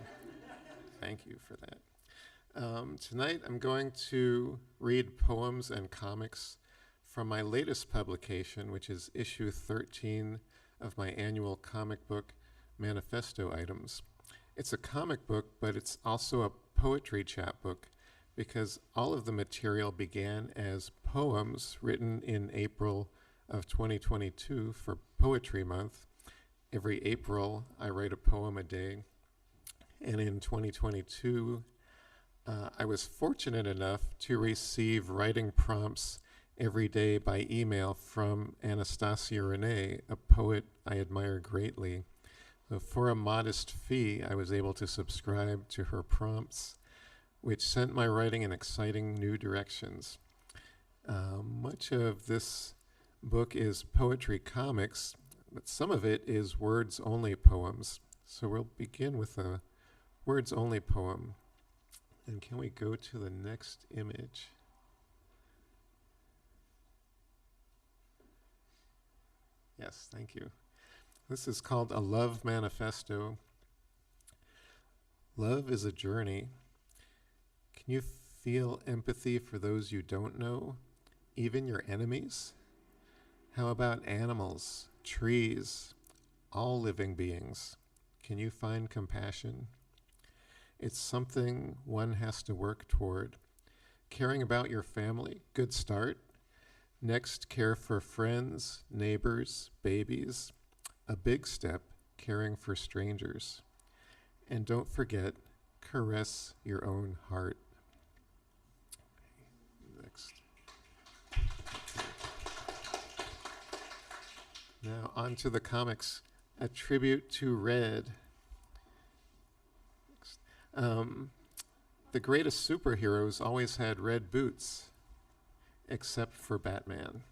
thank you for that. Tonight I'm going to read poems and comics from my latest publication, which is issue 13 of my annual comic book Manifesto Items. It's a comic book, but it's also a poetry chapbook because all of the material began as poems written in April of 2022 for Poetry Month. Every April, I write a poem a day. And in 2022, I was fortunate enough to receive writing prompts every day by email from Anastasia Renee, a poet I admire greatly. So for a modest fee, I was able to subscribe to her prompts, which sent my writing in exciting new directions. Much of this book is poetry comics, but some of it is words-only poems. So we'll begin with a words-only poem. And can we go to the next image? Yes, thank you. This is called A Love Manifesto. Love is a journey. Can you feel empathy for those you don't know, even your enemies? How about animals, trees, all living beings? Can you find compassion? It's something one has to work toward. Caring about your family, good start. Next, care for friends, neighbors, babies. A big step, caring for strangers. And don't forget, caress your own heart. Next. Now on to the comics. A tribute to Red. The greatest superheroes always had red boots, except for Batman.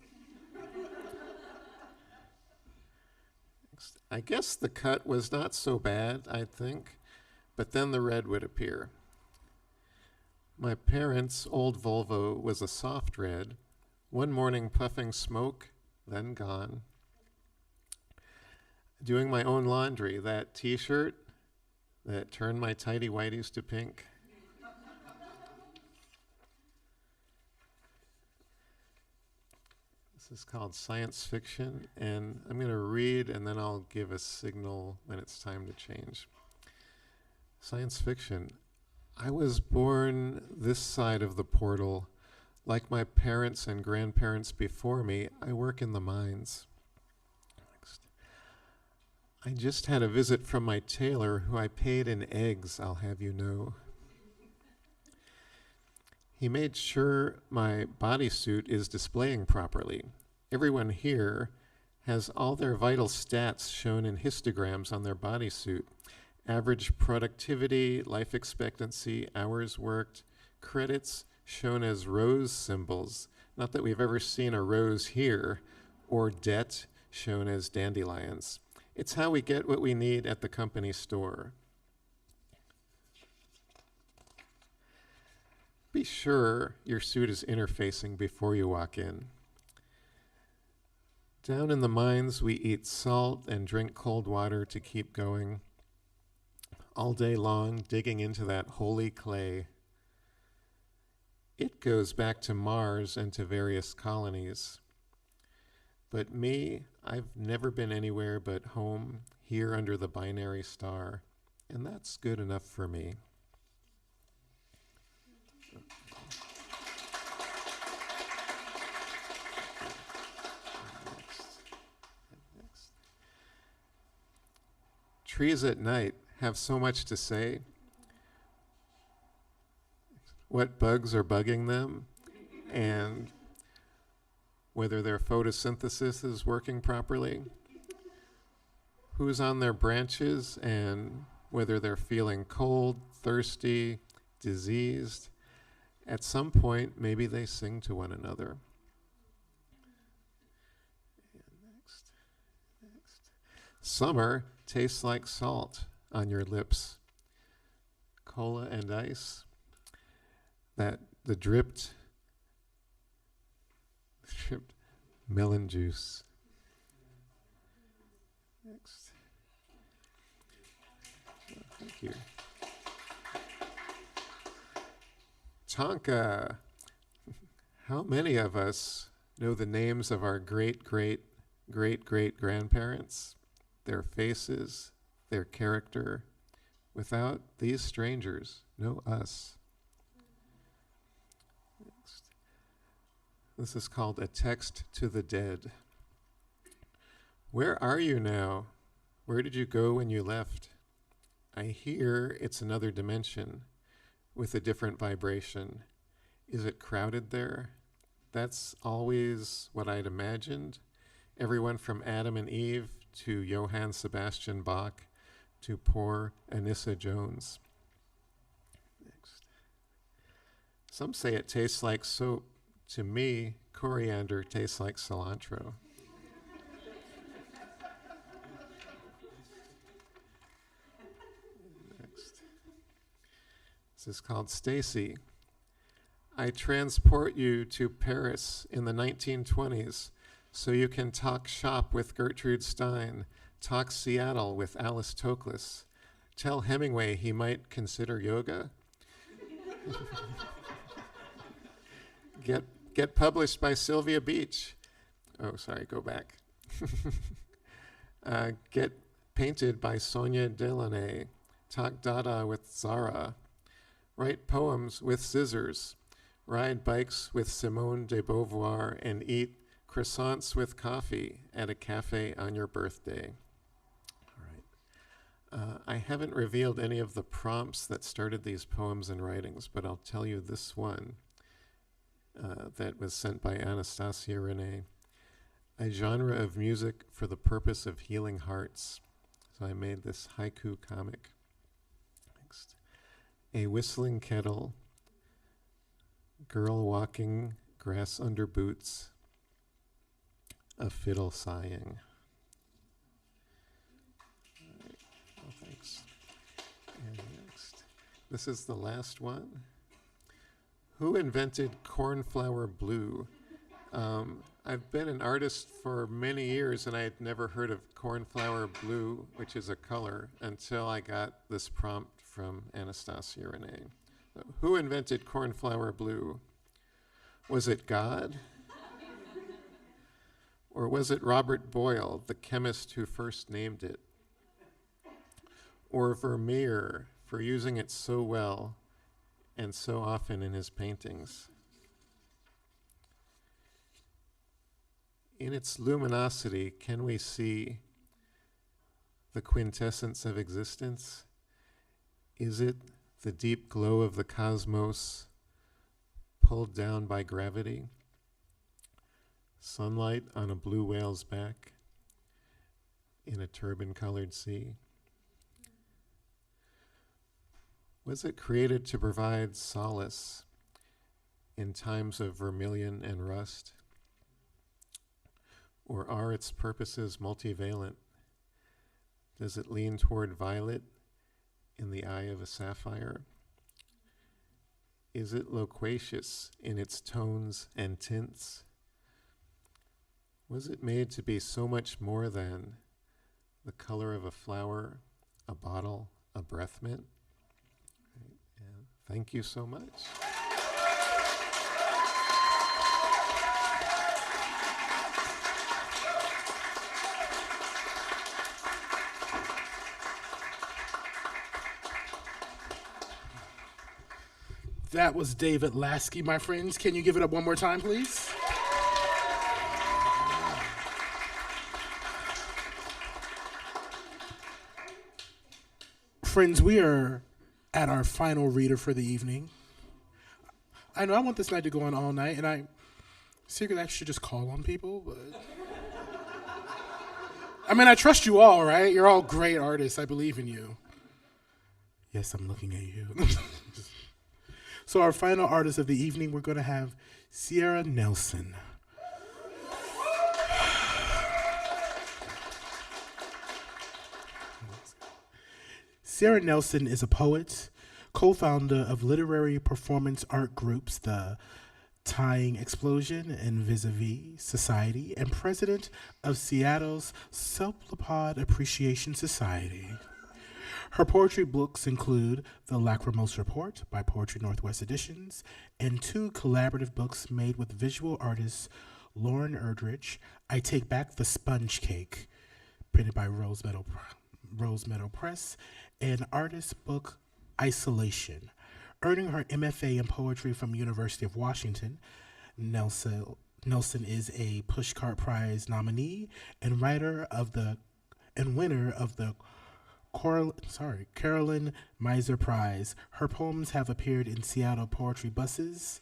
I guess the cut was not so bad, I think, but then the red would appear. My parents' old Volvo was a soft red, one morning puffing smoke, then gone. Doing my own laundry, that t-shirt that turned my tidy whities to pink. This is called science fiction, and I'm going to read and then I'll give a signal when it's time to change. Science fiction. I was born this side of the portal. Like my parents and grandparents before me, I work in the mines. Next. I just had a visit from my tailor, who I paid in eggs, I'll have you know. He made sure my bodysuit is displaying properly. Everyone here has all their vital stats shown in histograms on their bodysuit. Average productivity, life expectancy, hours worked, credits shown as rose symbols. Not that we've ever seen a rose here, or debt shown as dandelions. It's how we get what we need at the company store. Be sure your suit is interfacing before you walk in. Down in the mines, we eat salt and drink cold water to keep going. All day long, digging into that holy clay. It goes back to Mars and to various colonies. But me, I've never been anywhere but home, here under the binary star. And that's good enough for me. Trees at night have so much to say. What bugs are bugging them, and whether their photosynthesis is working properly, who's on their branches, and whether they're feeling cold, thirsty, diseased. At some point, maybe they sing to one another. Next. Summer tastes like salt on your lips. Cola and ice. The dripped melon juice. Next. Oh, thank you. Tonka. How many of us know the names of our great-great-great-great-grandparents, their faces, their character? Without these strangers, no us. Next. This is called A Text to the Dead. Where are you now? Where did you go when you left? I hear it's another dimension with a different vibration. Is it crowded there? That's always what I'd imagined. Everyone from Adam and Eve to Johann Sebastian Bach to poor Anissa Jones. Next. Some say it tastes like soap. To me, coriander tastes like cilantro. Next. This is called Stacy. I transport you to Paris in the 1920s so you can talk shop with Gertrude Stein, talk Seattle with Alice Toklas, tell Hemingway he might consider yoga, get published by Sylvia Beach. Oh, sorry, go back. Get painted by Sonia Delaunay, talk dada with Zara, write poems with scissors, ride bikes with Simone de Beauvoir, and eat croissants with coffee at a cafe on your birthday. All right. I haven't revealed any of the prompts that started these poems and writings, but I'll tell you this one that was sent by Anastasia Renee. A genre of music for the purpose of healing hearts. So I made this haiku comic. Next. A whistling kettle, girl walking, grass under boots, a fiddle sighing. All right. Well, thanks. And next, this is the last one. Who invented cornflower blue? I've been an artist for many years, and I had never heard of cornflower blue, which is a color, until I got this prompt from Anastasia Renee. Who invented cornflower blue? Was it God? Or was it Robert Boyle, the chemist who first named it? Or Vermeer, for using it so well and so often in his paintings? In its luminosity, can we see the quintessence of existence? Is it the deep glow of the cosmos pulled down by gravity? Sunlight on a blue whale's back in a turban-colored sea? Was it created to provide solace in times of vermilion and rust? Or are its purposes multivalent? Does it lean toward violet in the eye of a sapphire? Is it loquacious in its tones and tints? Was it made to be so much more than the color of a flower, a bottle, a breath mint? And thank you so much. That was David Lasky, my friends. Can you give it up one more time, please? Friends, we are at our final reader for the evening. I know I want this night to go on all night, and I secretly should just call on people, but I mean, I trust you all, right? You're all great artists. I believe in you. Yes, I'm looking at you. So our final artist of the evening, we're going to have Sierra Nelson. Sierra Nelson is a poet, co-founder of literary performance art groups, the Tying Explosion and Vis-a-Vis Society, and president of Seattle's Cephalopod Appreciation Society. Her poetry books include The Lachrymose Report by Poetry Northwest Editions and 2 collaborative books made with visual artist Lauren Erdrich, I Take Back the Sponge Cake, printed by Rose Meadow Press, and artist book Isolation. Earning her MFA in poetry from University of Washington, Nelson is a Pushcart Prize nominee and winner of the Carolyn Meiser Prize. Her poems have appeared in Seattle Poetry Buses,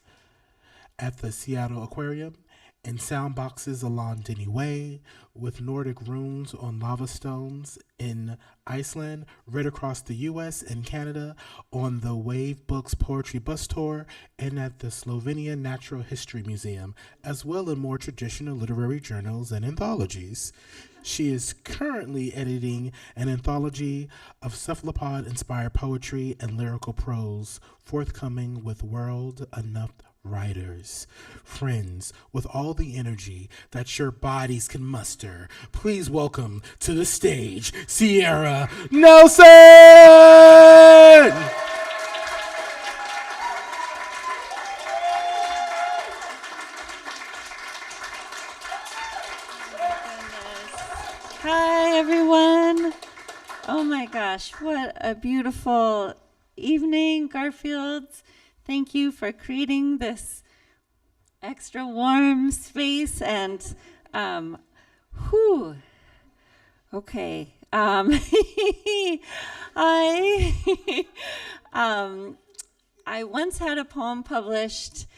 at the Seattle Aquarium, and sound boxes along Denny Way, with Nordic runes on lava stones in Iceland, read across the U.S. and Canada on the Wave Books Poetry Bus Tour, and at the Slovenia Natural History Museum, as well as more traditional literary journals and anthologies. She is currently editing an anthology of cephalopod-inspired poetry and lyrical prose, forthcoming with World Enough Writers. Friends, with all the energy that your bodies can muster, please welcome to the stage Sierra Nelson! Hi, everyone. Oh my gosh, what a beautiful evening, Garfield. Thank you for creating this extra warm space and okay. I I once had a poem published,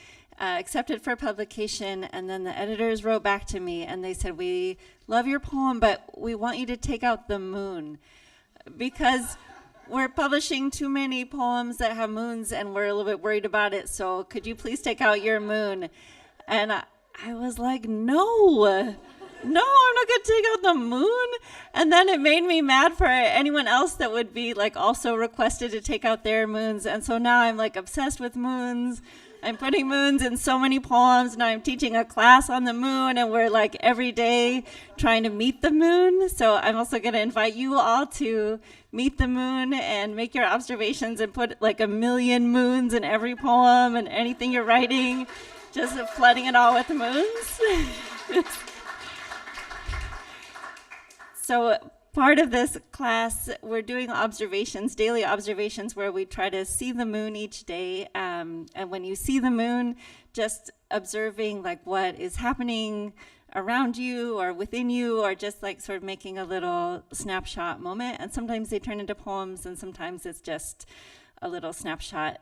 accepted for publication, and then the editors wrote back to me and they said, "We love your poem, but we want you to take out the moon because we're publishing too many poems that have moons and we're a little bit worried about it. So could you please take out your moon?" And I was like, no, I'm not going to take out the moon. And then it made me mad for anyone else that would be like also requested to take out their moons. And so now I'm like obsessed with moons. I'm putting moons in so many poems. Now I'm teaching a class on the moon, and we're like every day trying to meet the moon. So I'm also going to invite you all to meet the moon and make your observations and put like 1,000,000 moons in every poem and anything you're writing, just flooding it all with moons. So part of this class, we're doing observations, daily observations, where we try to see the moon each day. And when you see the moon, just observing like what is happening around you or within you, or just like sort of making a little snapshot moment. And sometimes they turn into poems, and sometimes it's just a little snapshot.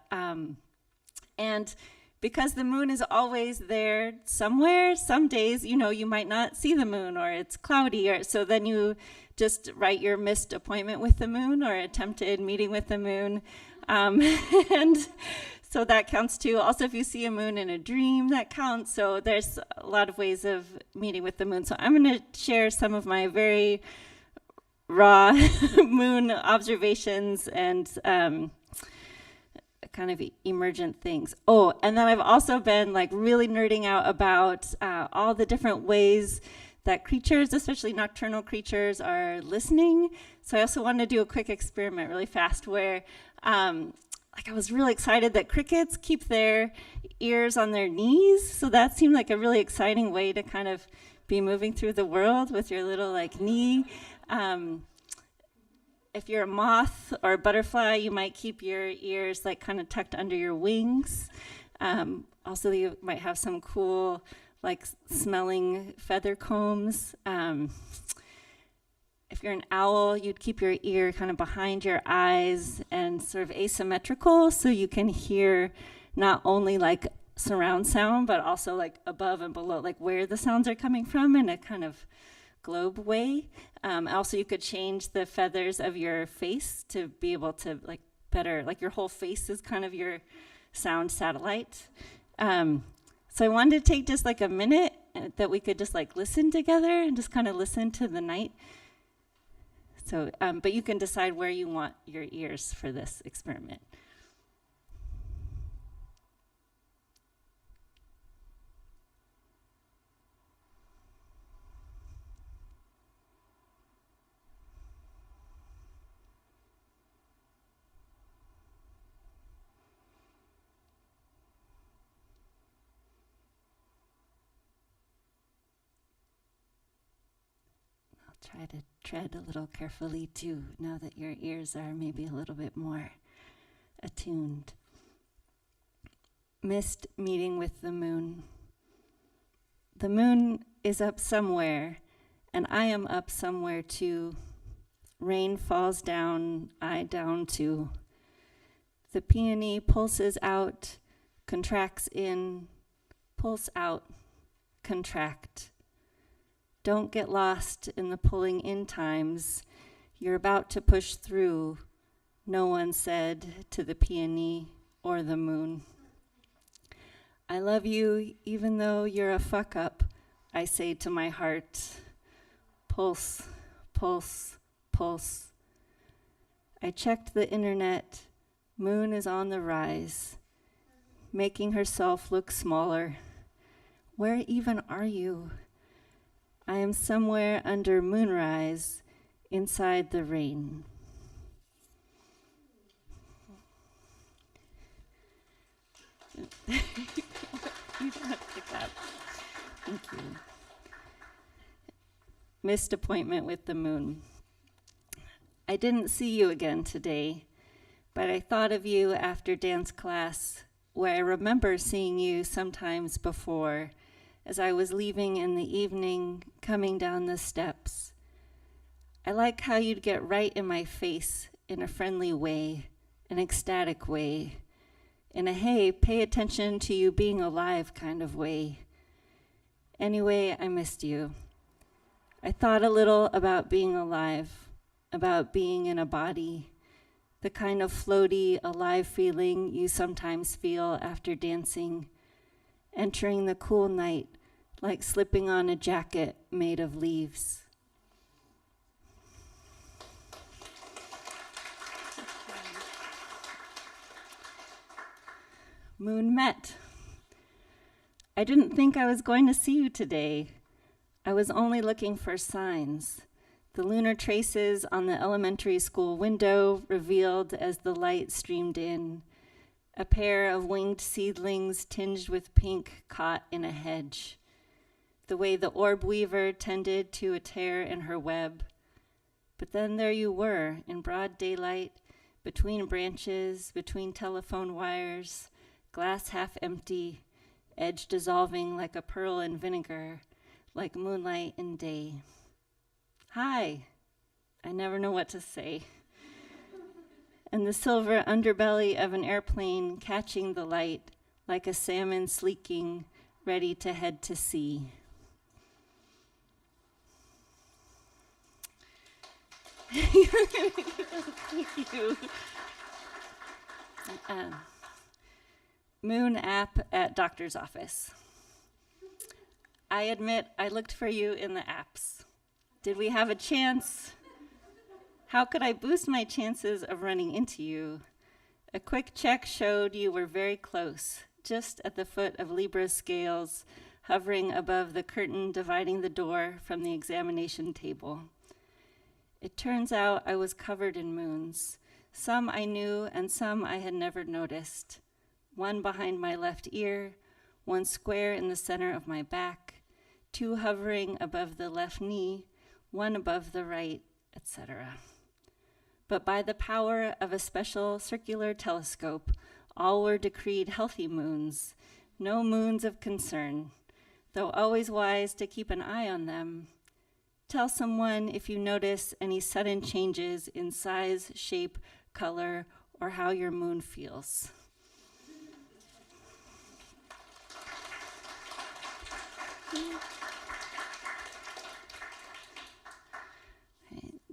And because the moon is always there somewhere, some days, you might not see the moon, or it's cloudy, or so then you just write your missed appointment with the moon or attempted meeting with the moon. And so that counts too. Also, if you see a moon in a dream, that counts. So there's a lot of ways of meeting with the moon. So I'm going to share some of my very raw moon observations and kind of emergent things. Oh, and then I've also been like really nerding out about all the different ways that creatures, especially nocturnal creatures, are listening. So I also wanted to do a quick experiment really fast where I was really excited that crickets keep their ears on their knees. So that seemed like a really exciting way to kind of be moving through the world with your little like knee. If you're a moth or a butterfly, you might keep your ears like kind of tucked under your wings. Also, you might have some cool like smelling feather combs. If you're an owl, you'd keep your ear kind of behind your eyes and sort of asymmetrical, so you can hear not only like surround sound, but also like above and below, like where the sounds are coming from in a kind of globe way. Also, you could change the feathers of your face to be able to like better, like your whole face is kind of your sound satellite. So I wanted to take just like a minute that we could just like listen together and just kind of listen to the night. So, but you can decide where you want your ears for this experiment. Try to tread a little carefully too, now that your ears are maybe a little bit more attuned. Missed meeting with the moon. The moon is up somewhere, and I am up somewhere too. Rain falls down, I down too. The peony pulses out, contracts in, pulse out, contract. Don't get lost in the pulling in times. You're about to push through, no one said to the peony or the moon. I love you even though you're a fuck up, I say to my heart. Pulse, pulse, pulse. I checked the internet. Moon is on the rise, making herself look smaller. Where even are you? I am somewhere under moonrise, inside the rain. You don't have to pick that. Thank you. Missed appointment with the moon. I didn't see you again today, but I thought of you after dance class, where I remember seeing you sometimes before, as I was leaving in the evening, coming down the steps. I like how you'd get right in my face in a friendly way, an ecstatic way, in a hey, pay attention to you being alive kind of way. Anyway, I missed you. I thought a little about being alive, about being in a body, the kind of floaty, alive feeling you sometimes feel after dancing, entering the cool night like slipping on a jacket made of leaves. Moon met. I didn't think I was going to see you today. I was only looking for signs. The lunar traces on the elementary school window revealed as the light streamed in. A pair of winged seedlings tinged with pink caught in a hedge. The way the orb weaver tended to a tear in her web. But then there you were, in broad daylight, between branches, between telephone wires, glass half empty, edge dissolving like a pearl in vinegar, like moonlight in day. Hi. I never know what to say. And the silver underbelly of an airplane catching the light, like a salmon sleeking, ready to head to sea. Thank you. Moon app at doctor's office. I admit I looked for you in the apps. Did we have a chance? How could I boost my chances of running into you? A quick check showed you were very close, just at the foot of Libra's scales, hovering above the curtain dividing the door from the examination table. It turns out I was covered in moons. Some I knew and some I had never noticed. One behind my left ear, one square in the center of my back, two hovering above the left knee, one above the right, etc. But by the power of a special circular telescope, all were decreed healthy moons, no moons of concern, though always wise to keep an eye on them. Tell someone if you notice any sudden changes in size, shape, color, or how your moon feels.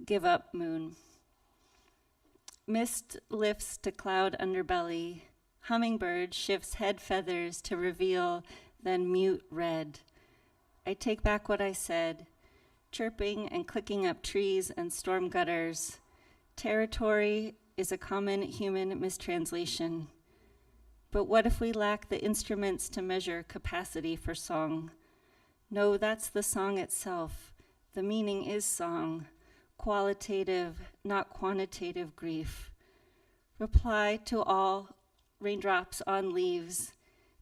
Give up, moon. Mist lifts to cloud underbelly. Hummingbird shifts head feathers to reveal, then mute red. I take back what I said, chirping and clicking up trees and storm gutters. Territory is a common human mistranslation. But what if we lack the instruments to measure capacity for song? No, that's the song itself. The meaning is song. Qualitative, not quantitative grief. Reply to all raindrops on leaves.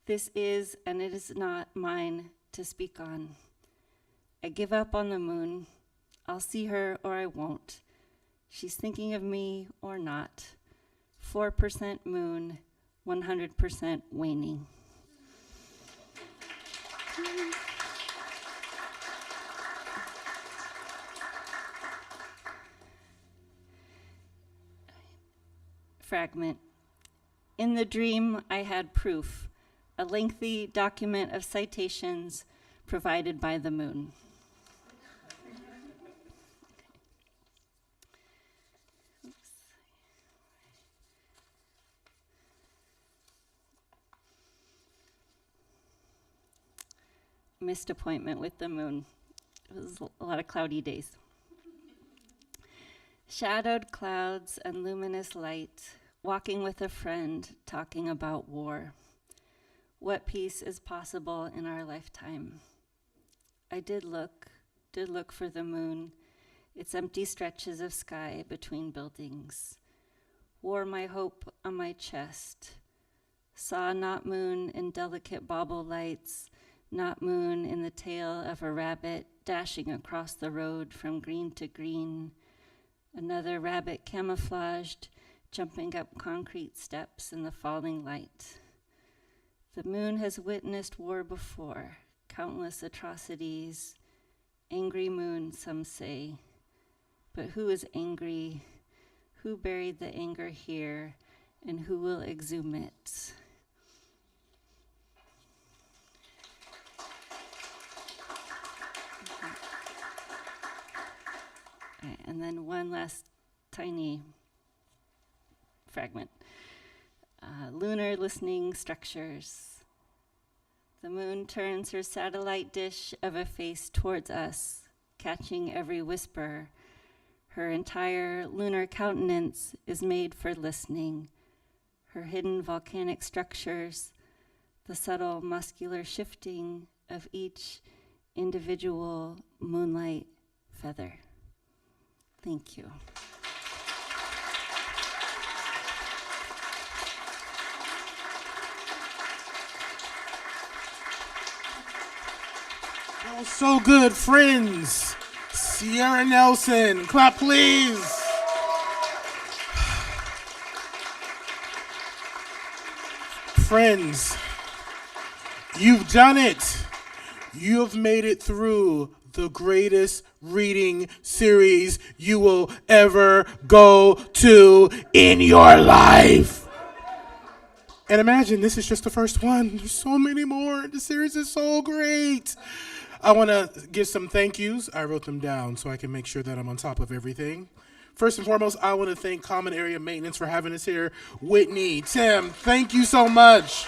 This is and it is not mine to speak on. I give up on the moon. I'll see her or I won't. She's thinking of me or not. 4% moon, 100% waning. Fragment. In the dream, I had proof, a lengthy document of citations provided by the moon. Missed appointment with the moon. It was a lot of cloudy days. Shadowed clouds and luminous light, walking with a friend, talking about war. What peace is possible in our lifetime? I did look for the moon, its empty stretches of sky between buildings. Wore my hope on my chest. Saw not moon in delicate bauble lights, not moon in the tail of a rabbit dashing across the road from green to green. Another rabbit camouflaged, jumping up concrete steps in the falling light. The moon has witnessed war before, countless atrocities. Angry moon, some say. But who is angry? Who buried the anger here? And who will exhume it? All right, and then one last tiny fragment. Lunar listening structures. The moon turns her satellite dish of a face towards us, catching every whisper. Her entire lunar countenance is made for listening. Her hidden volcanic structures, the subtle muscular shifting of each individual moonlight feather. Thank you. That was so good, friends. Sierra Nelson, clap please. Friends, you've done it. You have made it through the greatest reading series you will ever go to in your life. And imagine this is just the first one. There's so many more. The series is so great. I want to give some thank yous. I wrote them down so I can make sure that I'm on top of everything. First and foremost, I want to thank Common Area Maintenance for having us here. Whitney, Tim, thank you so much.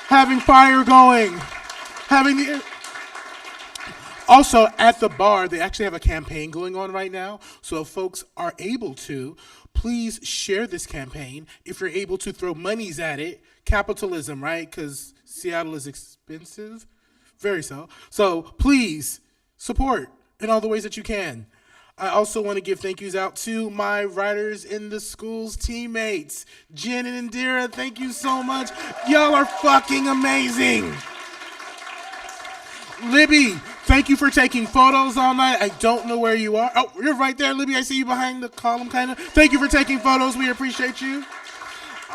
Having fire going. Also, at the bar, they actually have a campaign going on right now. So if folks are able to, please share this campaign. If you're able to throw monies at it, capitalism, right? Because Seattle is expensive. Very so. So please support in all the ways that you can. I also want to give thank yous out to my Writers in the Schools teammates. Jen and Indira, thank you so much. Y'all are fucking amazing. Libby, thank you for taking photos all night. I don't know where you are. Oh, you're right there, Libby. I see you behind the column, kind of. Thank you for taking photos. We appreciate you.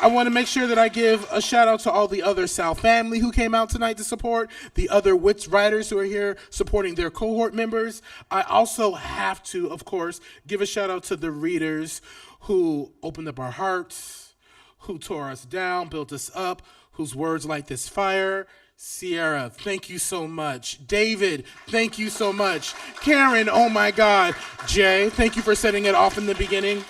I want to make sure that I give a shout out to all the other Sal family who came out tonight to support, the other WITS writers who are here supporting their cohort members. I also have to, of course, give a shout out to the readers who opened up our hearts, who tore us down, built us up, whose words light this fire. Sierra, thank you so much. David, thank you so much. Karen, oh my God. Jay, thank you for setting it off in the beginning.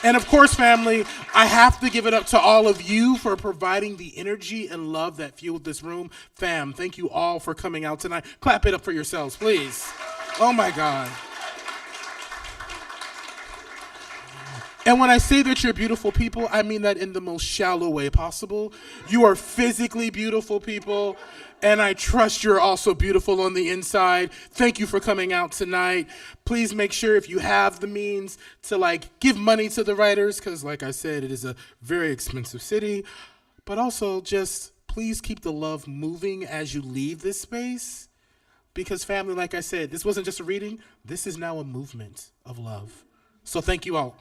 And of course, family, I have to give it up to all of you for providing the energy and love that fueled this room. Fam, thank you all for coming out tonight. Clap it up for yourselves, please. Oh my God. And when I say that you're beautiful people, I mean that in the most shallow way possible. You are physically beautiful people, and I trust you're also beautiful on the inside. Thank you for coming out tonight. Please make sure if you have the means to give money to the writers, because like I said, it is a very expensive city. But also just please keep the love moving as you leave this space. Because family, like I said, this wasn't just a reading. This is now a movement of love. So thank you all.